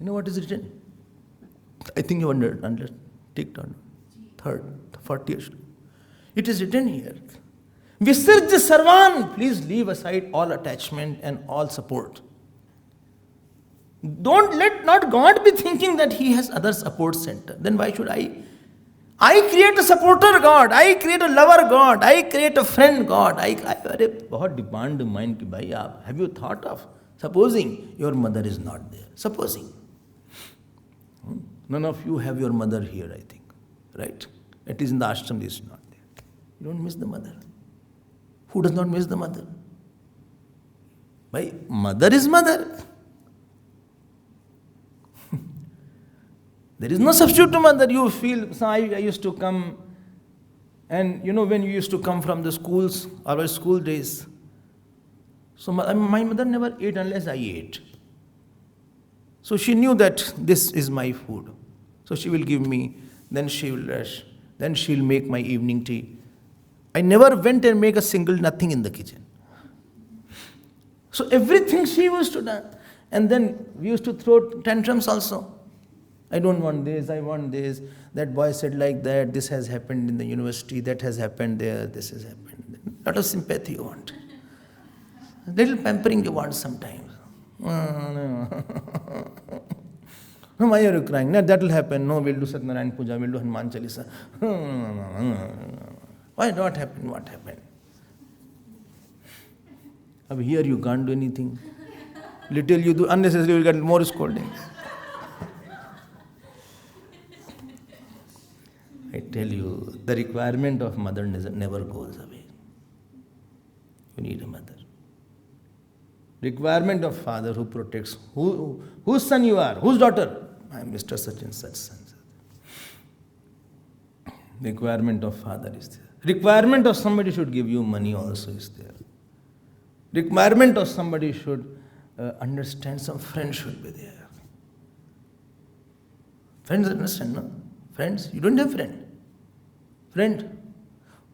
You know what is written? I think you understood. Take down. Third, 40th. It is written here. Visarja sarvan, please leave aside all attachment and all support. Let not God be thinking that He has other support center. Then why should I? I create a supporter God. I create a lover God. I create a friend God. बहुत demand mind कि भाई आप, have you thought of supposing your mother is not there? Supposing. None of you have your mother here, I think. Right? At least in the ashram, this is not there. You don't miss the mother. Who does not miss the mother? Why? Mother is mother. There is no substitute to mother. You feel, so I used to come, and when you used to come from the schools, our school days, so my mother never ate unless I ate. So she knew that this is my food. So she will give me, then she will rush, then she will make my evening tea. I never went and make a single nothing in the kitchen. So everything she used to do. And then we used to throw tantrums also. I don't want this, I want this. That boy said like that, this has happened in the university, that has happened there, this has happened. A lot of sympathy you want. A little pampering you want sometimes. No, why are you crying? No, that will happen. No, we'll do Satnarayan Puja, we'll do Hanuman Chalisa. Why not happen? What happened? Ab here you can't do anything. Little you do, unnecessarily you will get more scolding. I tell you, the requirement of mother never goes away. You need a mother. Requirement of father who protects. Whose son you are? Whose daughter? I am Mr. Such and such son. Requirement of father is there. Requirement of somebody should give you money also is there. Requirement of somebody should understand, some friend should be there. Friends understand, no? Friends? You don't have friend. Friend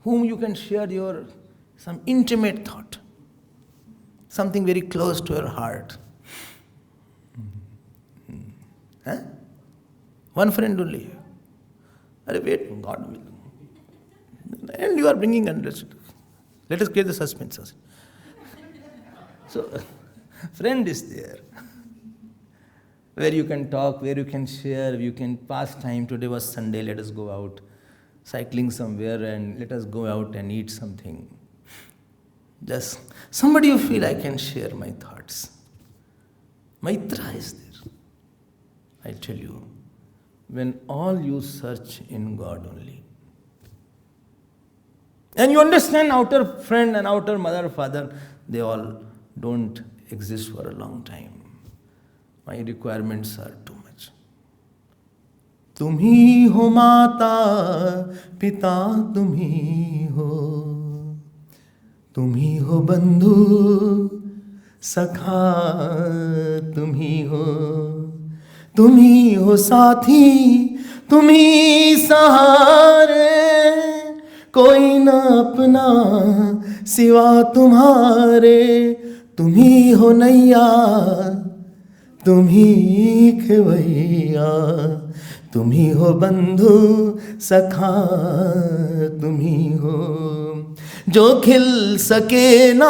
whom you can share your some intimate thought. Something very close to your heart. Huh? One friend only. Wait, God will. And you are bringing understood. Let us create the suspense. So, friend is there. Where you can talk, where you can share, you can pass time. Today was Sunday, let us go out cycling somewhere and let us go out and eat something. Just somebody you feel I can share my thoughts. Maitra is there. I tell you, when all you search in God only, and you understand outer friend and outer mother, father, they all don't exist for a long time. My requirements are too much. Tumhi ho mata, pita tumhi ho. Tumhi ho bandhu, sakha tumhi ho. Tumhi ho sathi, tumhi sahare. Koi na apna siva tumhare. Tumhi ho naiya, tumhi khevaiya. Tumhi ho bandhu, sakha tumhi ho. जो खिल सके ना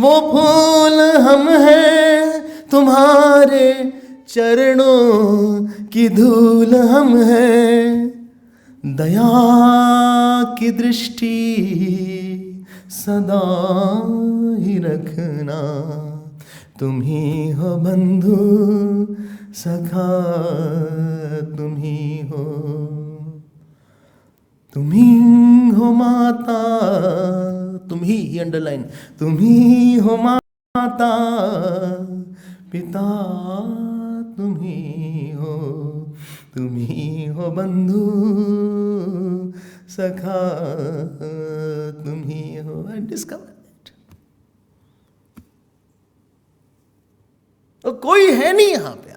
वो फूल हम हैं, तुम्हारे चरणों की धूल हम हैं. दया की दृष्टि सदा ही रखना. तुम ही हो बंधु, सखा तुम ही हो. तुम ही हो माता, तुम ही अंडरलाइन, तुम ही हो माता, पिता तुम ही हो. तुम ही हो बंधु, सखा तुम ही हो. I discovered that. तो कोई है नहीं यहाँ पे.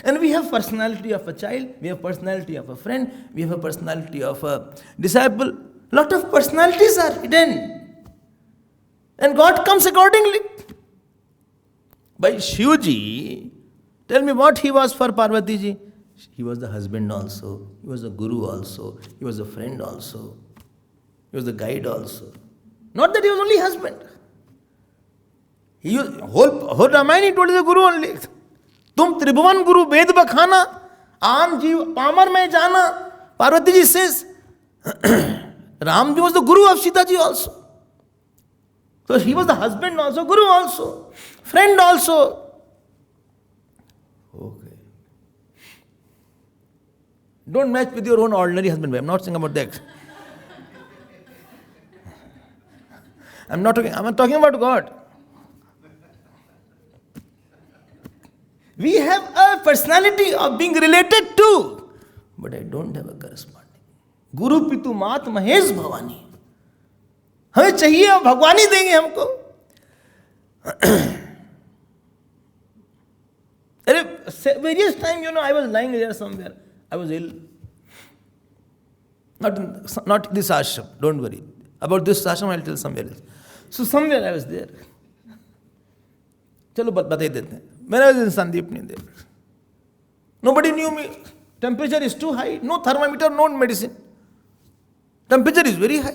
And we have personality of a child, we have personality of a friend, we have a personality of a disciple. Lot of personalities are hidden. And God comes accordingly. By Shivji, tell me what he was for Parvati ji. He was the husband also, he was the guru also, he was a friend also, he was the guide also. Not that he was only husband. He was, whole Ramayana he told is a guru only. तुम त्रिभुवन गुरु वेद बखाना, आम जीव Palmer में जाना. Parvati ji says, Ram ji was the guru of Sita ji also. So he was the husband also, guru also, friend also. Okay. Don't match with your own ordinary husband. I'm not saying about that. I'm talking about God. We have a personality of being related to, but I don't have a corresponding. Guru Pitu Mat Mahesh Bhavani. हमें चाहिए और भगवान ही देंगे हमको. Various times, I was lying there somewhere. I was ill. Not this ashram, don't worry. About this ashram I'll tell somewhere else. So somewhere I was there. चलो बता ही देते हैं. When I was in Sandipni there, nobody knew me. Temperature is too high. No thermometer, no medicine. Temperature is very high.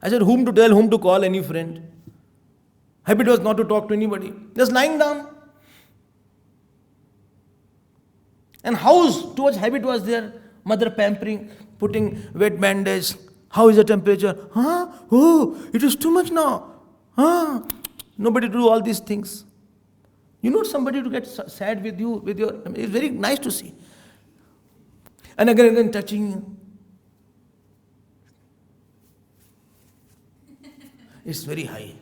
I said, whom to tell, whom to call, any friend. Habit was not to talk to anybody. Just lying down. And house, too much habit was there. Mother pampering, putting wet bandage. How is the temperature? Oh, it is too much now. Nobody to do all these things. You know somebody to get sad with you, it's very nice to see. And again touching you. It's very high.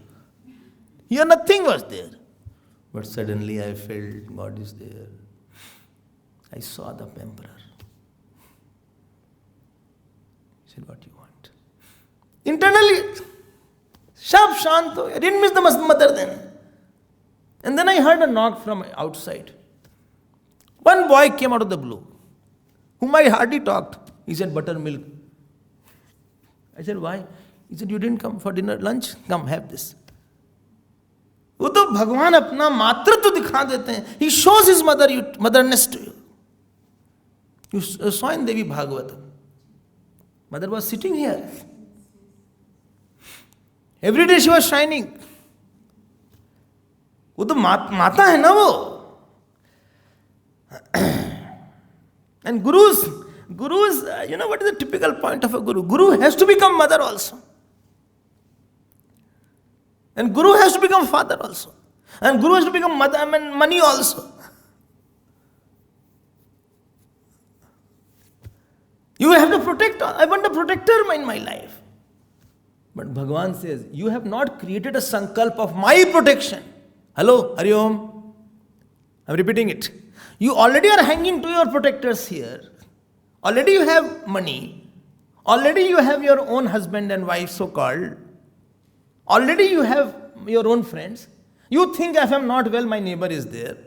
Here nothing was there. But suddenly I felt God is there. I saw the emperor. He said, what do you want? Internally, sharp, shant. I didn't miss the mother then. And then I heard a knock from outside. One boy came out of the blue, whom I hardly talked. He said, buttermilk. I said, why? He said, you didn't come for dinner, lunch? Come, have this. वो तो भगवान अपना मातृत्व दिखा देते हैं. He shows his motherness to you. You saw in Devi Bhagawatam. Mother was sitting here. Every day she was shining. वो तो माता है ना वो. And gurus, you know what is the typical point of a guru? Guru has to become mother also. And guru has to become father also. And guru has to become money also. You have to protect. I want a protector in my life. But Bhagavan says, you have not created a sankalp of my protection. Hello, Hari Om. I'm repeating it. You already are hanging to your protectors here. Already you have money. Already you have your own husband and wife, so-called. Already you have your own friends. You think if I'm not well, my neighbor is there.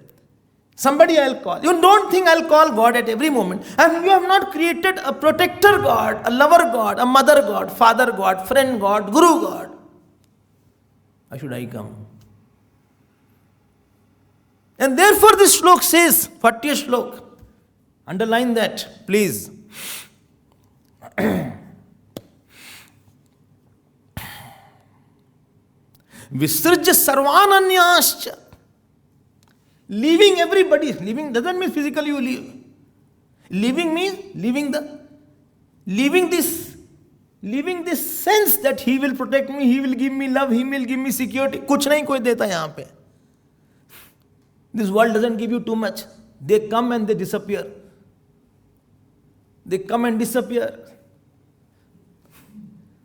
Somebody I'll call. You don't think I'll call God at every moment. And you have not created a protector God, a lover God, a mother God, father God, friend God, guru God. Why should I come? And therefore this shlok says, 40th shlok, underline that, please. Visrajya sarvananyascha. Leaving everybody. Leaving doesn't mean physically you leave. Leaving means leaving this sense that he will protect me, he will give me love, he will give me security. कुछ नहीं कोई देता यहाँ पे. This world doesn't give you too much. They come and they disappear. They come and disappear.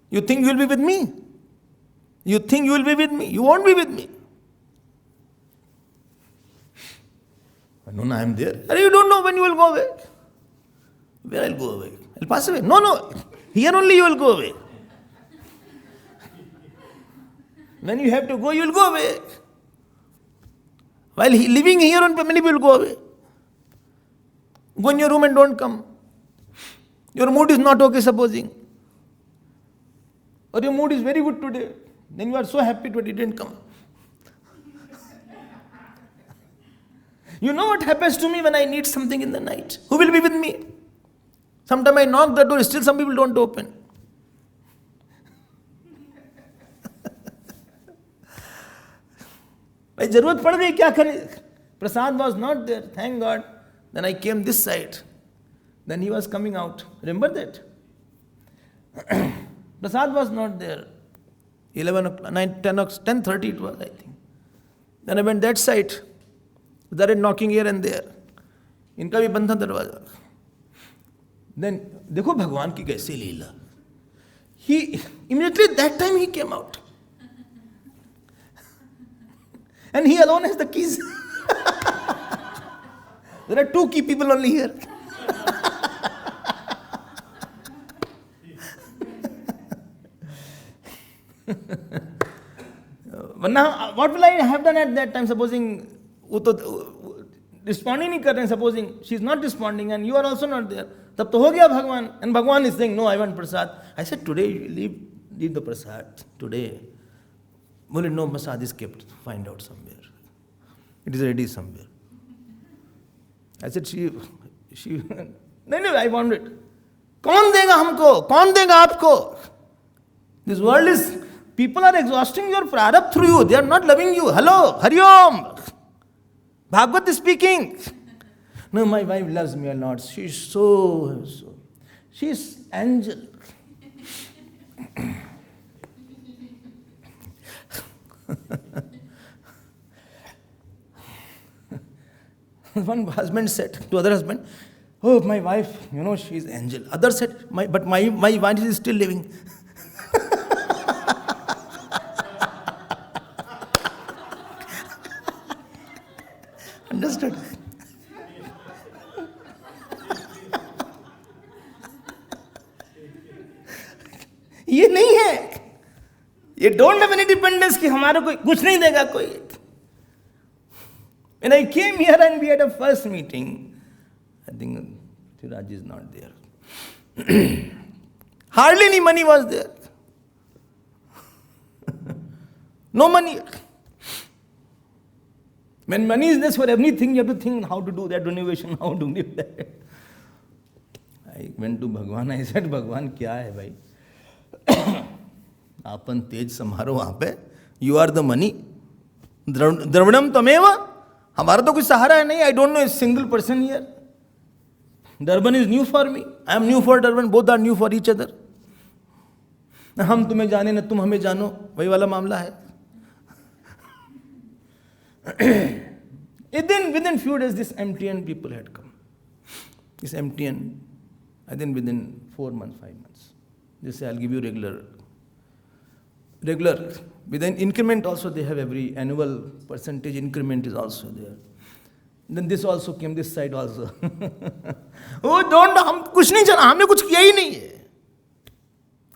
You think you will be with me? You think you will be with me? You won't be with me. No, I am there. You don't know when you will go away. Where I'll go away? I'll pass away. No. Here only you will go away. When you have to go, you will go away. While living here on many people will go away. Go in your room and don't come. Your mood is not okay, supposing. Or your mood is very good today. Then you are so happy that it didn't come. You know what happens to me when I need something in the night? Who will be with me? Sometimes I knock the door, still some people don't open. जरूरत पड़ गई क्या करे? Prasad was not there, thank God. Then I came this side. Then he was coming out. Remember that? Prasad was not there. 11 o'clock, 9, 10 o'clock, 10:30 it was, I think. Then I went that side. Started knocking here and there. इनका भी बंद था दरवाजा. Then देखो भगवान की कैसी लीला. He immediately that time he came out. And he alone has the keys. There are 2 key people only here. But now, what will I have done at that time? Supposing responding नहीं कर रहे हैं, supposing she is not responding and you are also not there. तब तो हो गया भगवान. And Bhagwan is saying, no, I want prasad. I said, today leave the prasad. Today. Well, no, prasad is kept. Find out somewhere. It is ready somewhere. I said, नहीं, I want it. कौन देगा हमको? कौन देगा आपको? This world is, people are exhausting your prarabdha through you. They are not loving you. Hello, Hari Om. Bhagavat is speaking. No, my wife loves me a lot. She's so she's angel. One husband said to other husband, "Oh, my wife, she is angel." Other said, but my wife is still living. Understood? ये नहीं है, ये don't have any dependence कि हमारा कोई कुछ नहीं देगा कोई. When I came here and we had a first meeting, I think Raj is not there. Hardly any money was there. No money. When money is there for everything, you have to think how to do that renovation, how to do that. I went to Bhagwan, I said, "Bhagwan, क्या है भाई? आपन तेज समारो वहाँ पे, you are the money. द्रविणम तमेव, हमारा तो कुछ सहारा है नहीं. I don't know a single person here. Durban is new for me. I am new for Durban. Both are new for each other. हम तुम्हें जाने न तुम हमें जानो, वही वाला मामला है. Within few days, this MTN people had come. This MTN, I think within 4 months, 5 months. They say, "I'll give you regular. With an increment also, they have every annual percentage increment is also there." Then this also came, this side also. Oh, don't, हम कुछ नहीं चला, हमने कुछ किया ही नहीं है.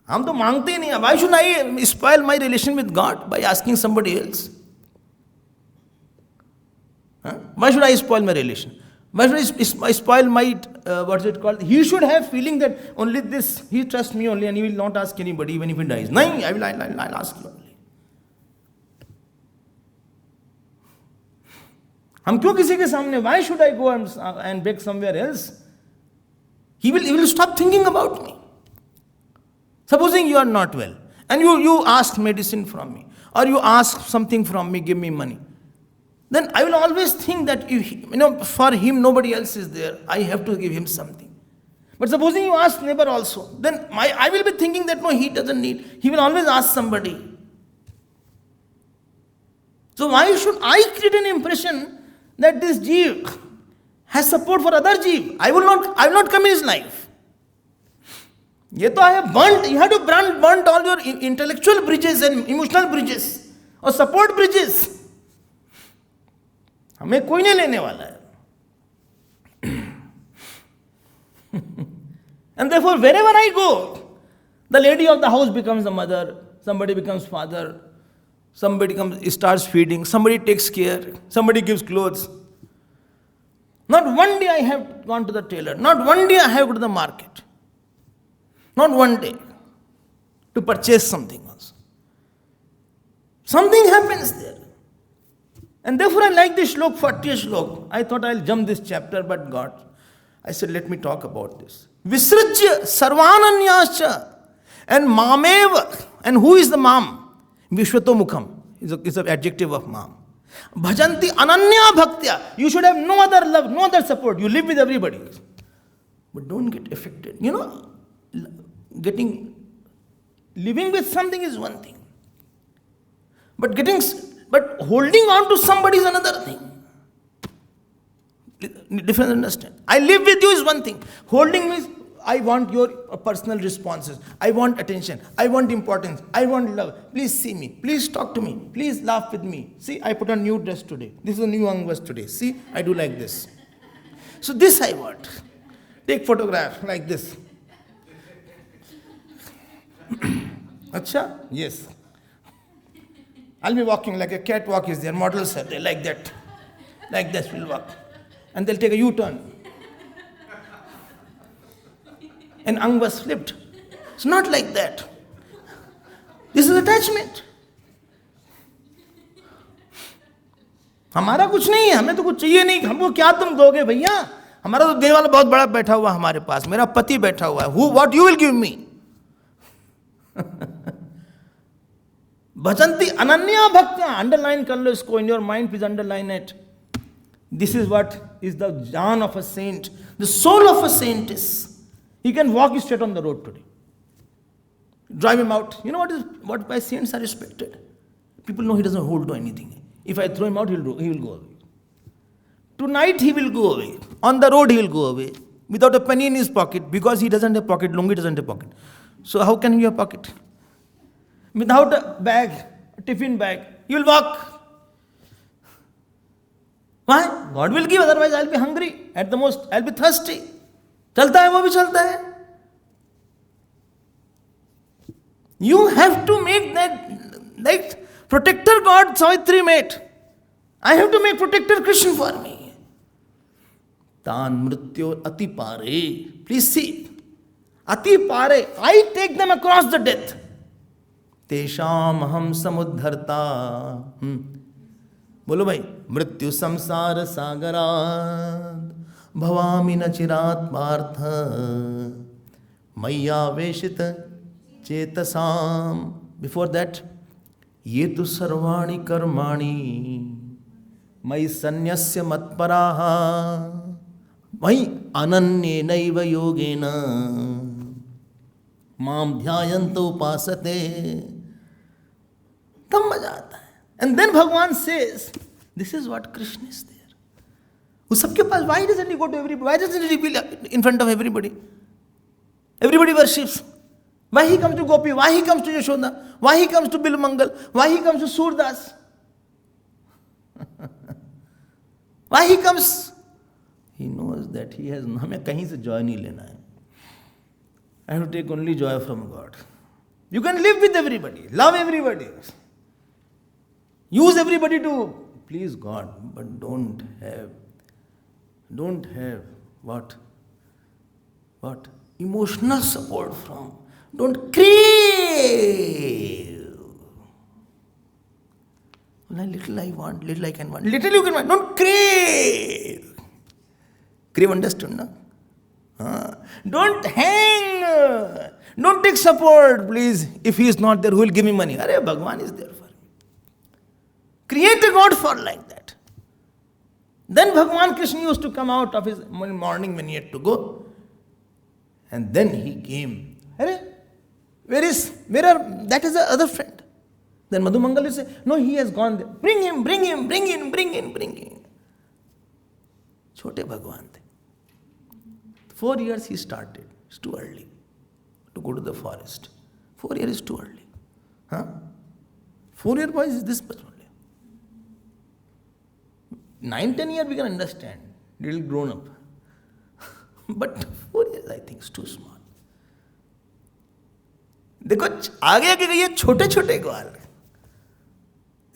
हम तो मांगते ही नहीं है. Why should I spoil my relation with God by asking somebody else? Why should I spoil my relation? Why should I spoil my, what's it called? He should have feeling that only this, he trusts me only and he will not ask anybody even if he dies. No, I'll ask you only. हम क्यों किसी के सामने? Why should I go and beg somewhere else? He will stop thinking about me. Supposing you are not well and you ask medicine from me or you ask something from me, give me money. Then I will always think that, for him nobody else is there. I have to give him something. But supposing you ask neighbor also, then I will be thinking that no, he doesn't need. He will always ask somebody. So why should I create an impression that this jeev has support for other jeev? I will not come in his life. ये तो I have burnt. You have to burn all your intellectual bridges and emotional bridges or support bridges. हमें कोई नहीं लेने वाला है. And therefore, wherever I go, the lady of the house becomes the mother, somebody becomes father, somebody starts feeding, somebody takes care, somebody gives clothes. Not one day I have gone to the tailor, not one day I have gone to the market, not one day to purchase something also. Something happens there. And therefore I like this shlok, 40th shlok. I thought I'll jump this chapter, but God, I said, let me talk about this. Visrajya sarvananyascha and mameva. And who is the mam? Vishwato mukham is an adjective of mam. Bhajanti ananya bhaktya. You should have no other love, no other support. You live with everybody. But don't get affected. Living with something is one thing. But holding on to somebody is another thing. Different understand. I live with you is one thing. Holding means I want your personal responses. I want attention. I want importance. I want love. Please see me. Please talk to me. Please laugh with me. See, I put on new dress today. This is a new angvas today. See, I do like this. So this I want. Take photograph like this. Acha? Yes. I'll be walking like a catwalk is there. Models are there like that. Like this we'll walk. And they'll take a U-turn. And ang was flipped. It's not like that. This is attachment. हमारा कुछ नहीं है, हमें तो कुछ चाहिए नहीं. हमको क्या तुम दोगे भैया? हमारा तो देने वाला बहुत बड़ा बैठा हुआ हमारे पास. मेरा पति बैठा हुआ है. What you will give me? Bhajanti ananya bhaktya. Underline कर लो इसको in your mind. Please underline it. This is what is the jaan of a saint. The soul of a saint is. He can walk straight on the road today. Drive him out. You know what why saints are respected? People know he doesn't hold to anything. If I throw him out, he will go away. Tonight he will go away. On the road he will go away. Without a penny in his pocket. Because he doesn't have pocket. Lungi doesn't have pocket. So how can he have pocket? Without a bag, a tiffin bag, you will walk. Why? God will give, otherwise I'll be hungry. At the most, I'll be thirsty. Chalta hai, wo bhi chalta hai. You have to make that, like protector God Savitri made. I have to make protector Krishna for me. Tan mrityo ati pare. Please see. Ati pare. I take them across the death. Tesham aham samudharta. बोलो भाई मृत्यु संसार सागरात भवामि न चिरात Partha मय्यावेशित चेतसाम. Before that ये तो सर्वाणि कर्माणि मयि सन्न्यस्य मत्पराः मयि अनन्येनैव योगेन माम ध्यायन्तो उपासते. तब मजा आता है. And then Bhagavan says, this is what Krishna is there. वो सबके पास, why doesn't he go to everybody? Why doesn't he reveal in front of everybody? Everybody worships. Why he comes to Gopi? Why he comes to Yashoda? Why he comes to Bilmangal? Why he comes to Surdas? Why he comes? He knows that he has, हमें कहीं से joy नहीं लेना है. I have to take only joy from God. You can live with everybody, love everybody. Use everybody to please God, but don't have what? Emotional support from. Don't crave. Little I want, little I can want, little you can want. Don't crave. Crave understood, no? Don't hang. Don't take support, please. If he is not there, who will give me money? Arey, Bhagavan is there for me. Create a God for like that. Then Bhagavan Krishna used to come out of his morning when he had to go. And then he came. Arey, that is the other friend. Then Madhu Mangal will say, no, he has gone there. Bring him. Chote Bhagavan the. 4 years he started. It's too early to go to the forest. 4 years is too early. 4 year boys is this much only. 9-10 years we can understand. Little grown up. But 4 years I think is too small. देखो आगे आगे ये छोटे छोटे ग्वाल.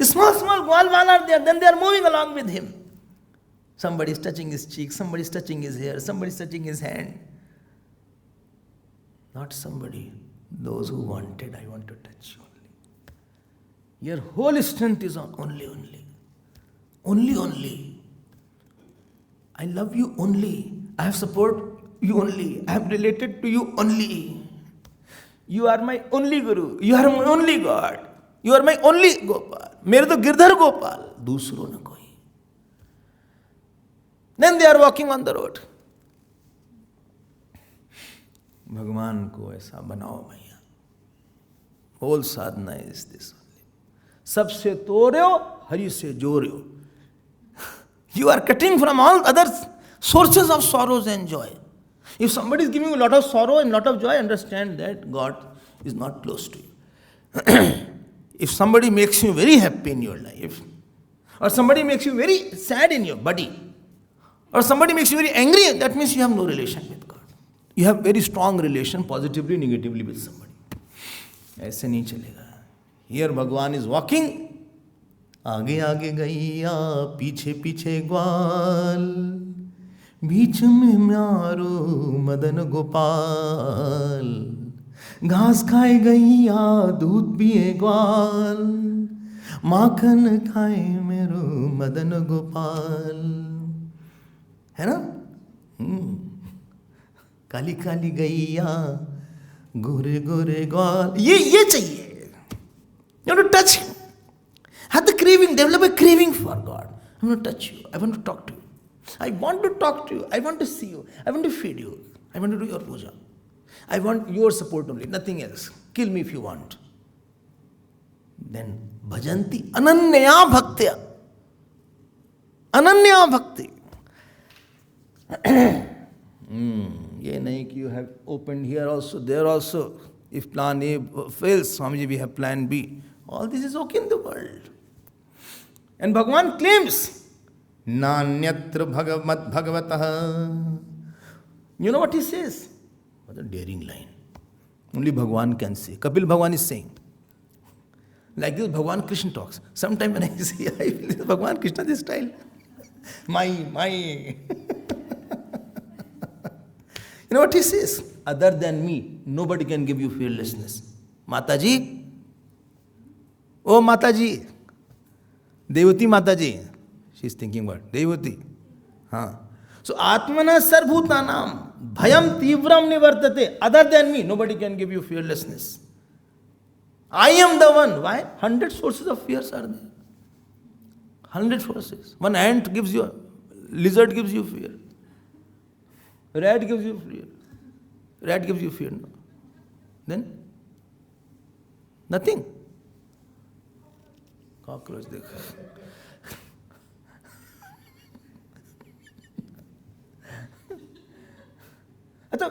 Small ग्वाल are there. Then they are moving along with him. Somebody is touching his cheek, somebody is touching his hair, somebody is touching his hand. Not somebody. Those who wanted, I want to touch you only. Your whole strength is on only. Only. I love you only. I have support you only. I have related to you only. You are my only Guru. You are my only God. You are my only Gopal. मेरे तो गिरधर गोपाल, दूसरों न कोई. Then they are walking on the road. भगवान को ऐसा बनाओ भैया. Whole sadhana is this only. सबसे तोड़ो, हरि से जोड़ो. You are cutting from all other sources of sorrows and joy. If somebody is giving you a lot of sorrow and a lot of joy, understand that God is not close to you. If somebody makes you very happy in your life, or somebody makes you very sad in your body, or somebody makes you very angry, that means you have no relation with God. You have very strong relation, positively, negatively with somebody. ऐसे नहीं चलेगा. Here Bhagavan is walking. आगे आगे गैया, पीछे पीछे ग्वाल, बीच में म्यारो मदन गोपाल. घास खाए गैया, दूध पिए ग्वाल, माखन खाए मेरो मदन गोपाल. है ना? काली काली गैया, गोरे गोरे ग्वाल. ये चाहिए. You want to touch him. Have the craving, develop a craving for God. I want to touch you. I want to talk to you. I want to talk to you. I want to see you. I want to feed you. I want to do your puja. I want your support only, nothing else. Kill me if you want. Then bhajanti ananya bhaktya. Ananya bhakti. ये नहीं कि you have opened here also, there also. If plan A fails, Swamiji, we have plan B. All this is okay in the world. And Bhagavan claims, Nanyatra Bhagavat Bhagavatah. You know what he says? What a daring line. Only Bhagavan can say. Kapil Bhagavan is saying. Like this, Bhagavan Krishna talks. Sometimes when I see, I feel Bhagavan Krishna this style. My. You know what he says? Other than me, nobody can give you fearlessness. Mataji. Oh Mataji. Devati Mataji. She's thinking what? Devati. So Atmana Sarvbhutanam Bhayam Tivram Nivartate. Other than me, nobody can give you fearlessness. I am the one. Why? 100 sources of fears are there. 100 sources. One ant gives you, lizard gives you fear. Rat gives you fear. Rat gives you fear. No. Then? Nothing. Cockroach dekha.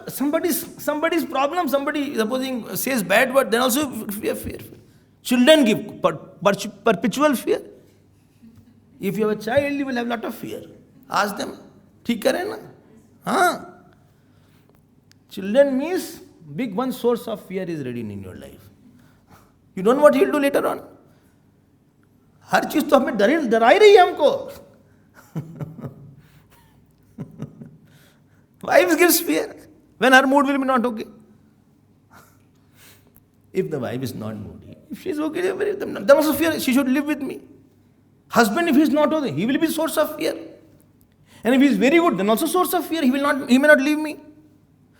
Somebody's problem, somebody supposing says bad word, then also we have fear. Children give perpetual fear. If you have a child, you will have a lot of fear. Ask them, ठीक करे ना? हाँ. Children means big one source of fear is ready in your life. You don't know what he'll do later on. हर चीज तो हमें डरा ही रही है हमको. Wives gives fear when her mood will be not okay. If the wife is not moody, if she is okay, then also fear she should live with me. Husband, if he is not okay, he will be source of fear. And if he is very good, then also source of fear. He may not leave me.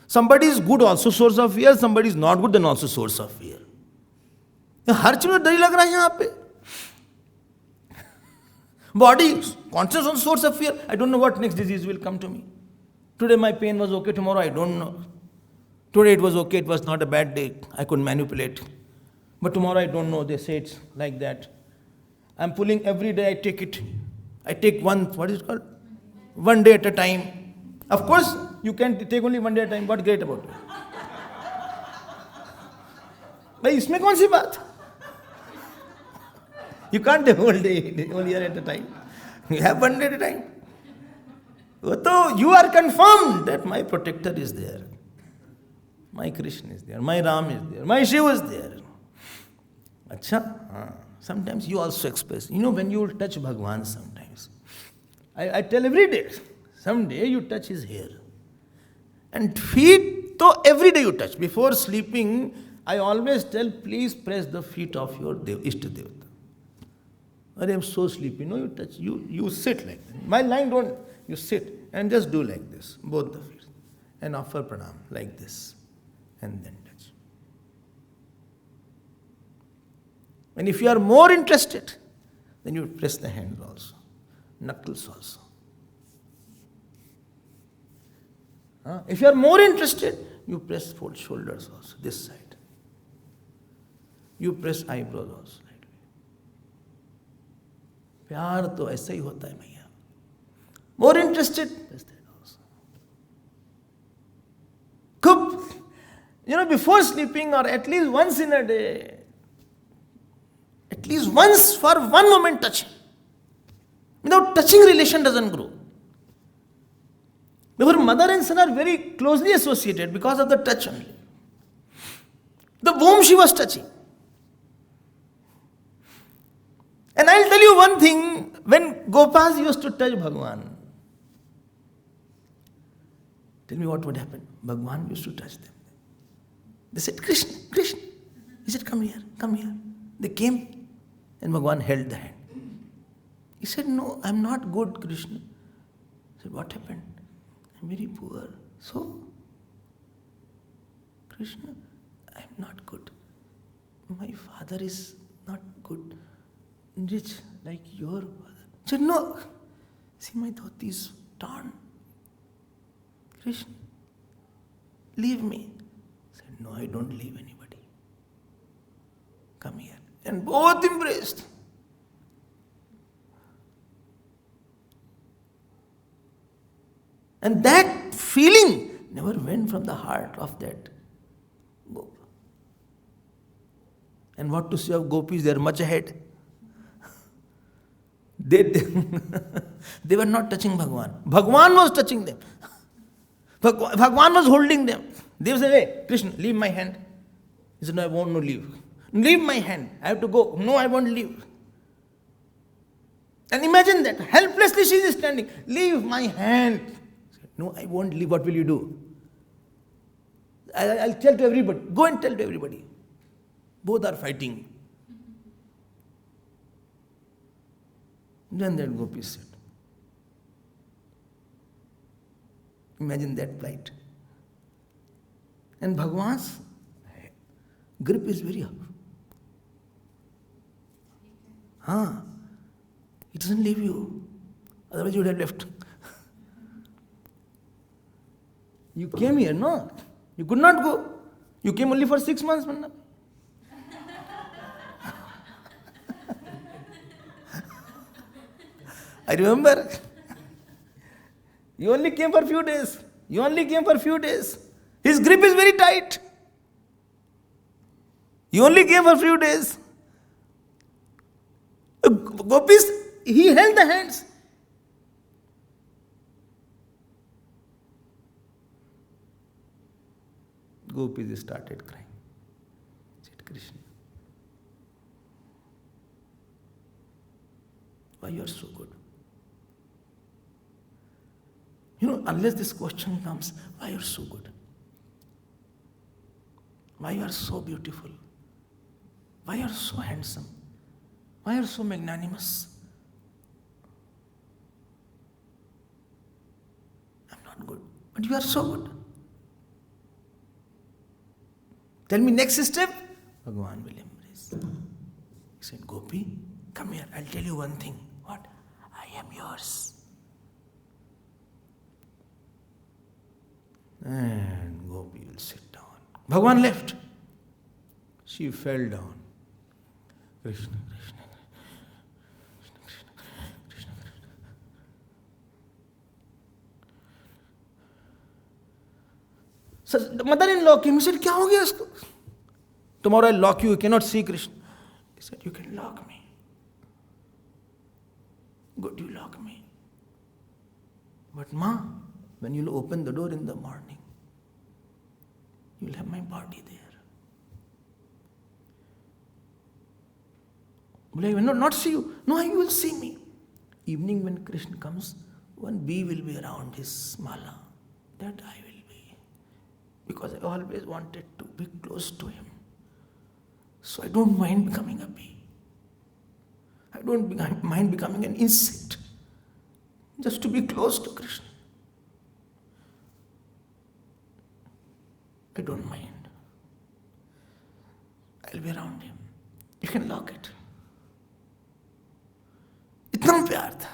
Somebody is good, also source of fear. Somebody is not good, then also source of fear. हर चीज में डर ही लग रहा है यहाँ पे. Body, conscious on source of fear. I don't know what next disease will come to me. Today my pain was okay, tomorrow I don't know. Today it was okay, it was not a bad day. I could manipulate. But tomorrow I don't know, they say it's like that. I'm pulling every day, I take it. I take one, what is it called? One day at a time. Of course, you can take only one day at a time. What's great about it? भाई इसमें कौन सी बात? You can't take whole day, whole year at a time. You have one day at a time. So you are confirmed that my protector is there. My Krishna is there. My Ram is there. My Shiva is there. Acha? Sometimes you also express. You know, when you touch Bhagwan sometimes. I tell every day. Someday you touch his hair. And feet, so every day you touch. Before sleeping, I always tell, please press the feet of your Ishta Devata. I am so sleepy. No, you touch. You sit like that. My line don't. You sit and just do like this. Both the feet. And offer pranam like this. And then touch. And if you are more interested, then you press the hands also. Knuckles also. If you are more interested, you press both shoulders also, this side. You press eyebrows also. प्यार तो ऐसा ही होता है भैया. More interested, press that also. खूब, before sleeping or at least once in a day, at least once for one moment touch. Without touching, relation doesn't grow. Therefore, mother and son are very closely associated because of the touch only. The womb she was touching. And I'll tell you one thing, when Gopas used to touch Bhagwan, tell me what would happen. Bhagwan used to touch them. They said, Krishna, Krishna. He said, come here, come here. They came and Bhagwan held the hand. He said, no, I'm not good, Krishna. He said, what happened? I'm very poor. So, Krishna, I'm not good. My father is not good. Rich like your father. He said, no. See, my dhoti is torn. Krishna, leave me. He said, no, I don't leave anybody. Come here. And both embraced. And that feeling never went from the heart of that Gop. And what to say of gopis, they are much ahead. They, they were not touching Bhagwan. Bhagwan was touching them. Bhagwan was holding them. They would say, hey, Krishna, leave my hand. He said, no, I won't leave. Leave my hand. I have to go. No, I won't leave. And imagine that. Helplessly she is standing. Leave my hand. Said, no, I won't leave. What will you do? I'll tell to everybody. Go and tell to everybody. Both are fighting. Then that gopi said, imagine that plight. And Bhagwan's grip is very up. It doesn't leave you. Otherwise you would have left. You came here, no? You could not go. You came only for 6 months, Manna. I remember. You only came for a few days. His grip is very tight. You only came for a few days. Gopis, he held the hands. Gopis started crying. Said, Krishna, why you are so good? Unless this question comes, why you are so good? Why you are so beautiful? Why you are so handsome? Why you are so magnanimous? I'm not good, but you are so good. Tell me next step. Bhagavan will embrace. He said, Gopi, come here. I'll tell you one thing. What? I am yours. And Gopi will sit down. Bhagavan left. She fell down. Krishna, Krishna, Krishna, Krishna, Krishna, Krishna. So the mother-in-law came. He said, "Kya ho gaya usko? Tomorrow I'll lock you. You cannot see Krishna." He said, "You can lock me. Good, you lock me. But Ma, when you'll open the door in the morning, you'll have my body there." I will not see you. No, you will see me. Evening when Krishna comes, one bee will be around his mala. That I will be. Because I always wanted to be close to him. So I don't mind becoming a bee. I don't mind becoming an insect. Just to be close to Krishna. I don't mind. I'll be around him. You can lock it. इतना प्यार था.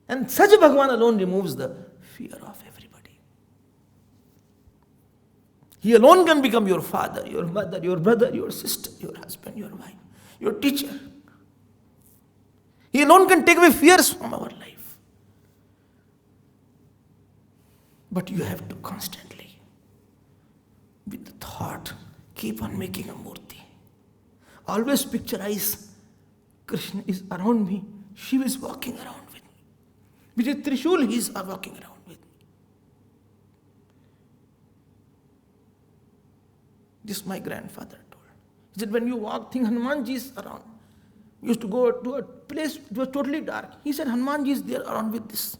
And such a Bhagavan alone removes the fear of everybody. He alone can become your father, your mother, your brother, your sister, your husband, your wife, your teacher. He alone can take away fears from our life. But you have to constantly, with the thought, keep on making a murti. Always picturize Krishna is around me. Shiva is walking around with me. With a Trishul, he is walking around with me. This my grandfather told. He said, when you walk, think Hanumanji is around. We used to go to a place, it was totally dark. He said, Hanumanji is there around with this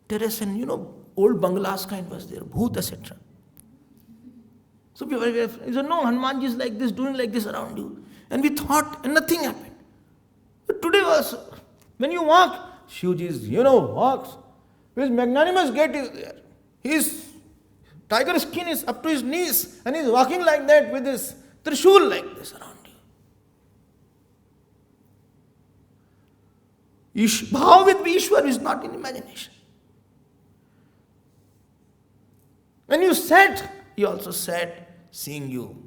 terrace and, old bungalows kind was there, bhoot, etc. So he said, no, Hanumanji is like this, doing like this around you. And we thought, and nothing happened. But today also, when you walk, Shivji is, walks. His magnanimous gait is there. His tiger skin is up to his knees, and he is walking like that with his Trishul like this around you. Bhav with Ishwar is not in imagination. When you sat, he also sat seeing you.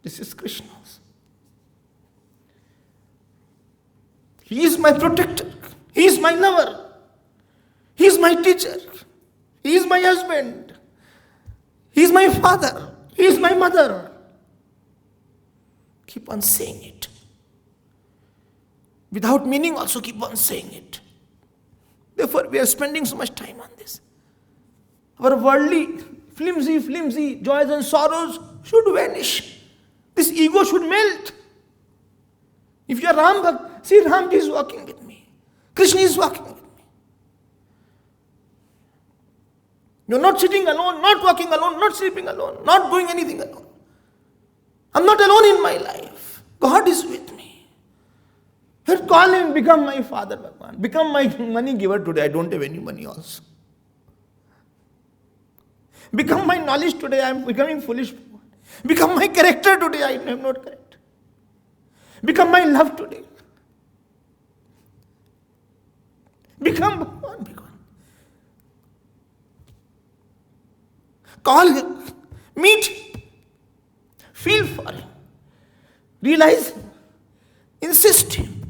This is Krishna's. He is my protector. He is my lover. He is my teacher. He is my husband. He is my father. He is my mother. Keep on saying it. Without meaning also keep on saying it. Therefore we are spending so much time on this. Our worldly, flimsy joys and sorrows should vanish. This ego should melt. If you are Ram Bhakt, see Ramji is walking with me. Krishna is walking with me. You are not sitting alone, not walking alone, not sleeping alone, not doing anything alone. I am not alone in my life. God is with me. Let's call him, become my father, Bhagwan. Become my money giver today. I don't have any money also. Become my knowledge today. I am becoming foolish. Become my character today. I am not correct. Become my love today. Become Bhagwan. Call him. Meet him. Feel for him. Realize him. Insist him.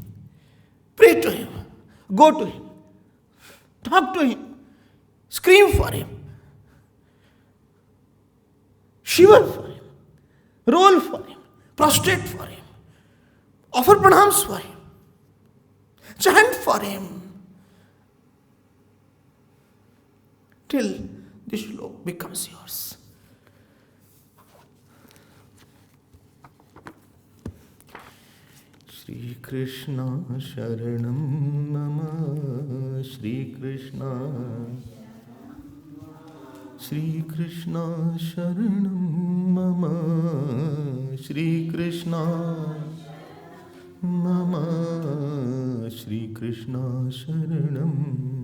Pray to him. Go to him. Talk to him. Scream for him. Shiver for him. Roll for him. Prostrate for him. Offer pranams for him. Chant for him. Till this shlok becomes yours. Shri Krishna Sharanam Mama, Shri Krishna Sharanam Mama, Shri Krishna Mama, Shri Krishna Sharanam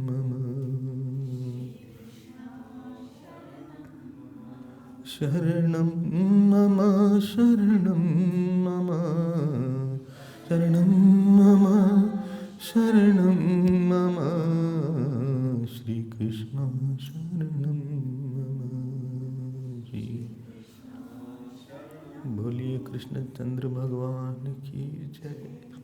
Mama, Sharanam Mama, Sharanam Mama, Sharanam Mama, Sharanam Mama, Shri Krishna Sharanam Mama. बोलिए कृष्ण चंद्र भगवान की जय.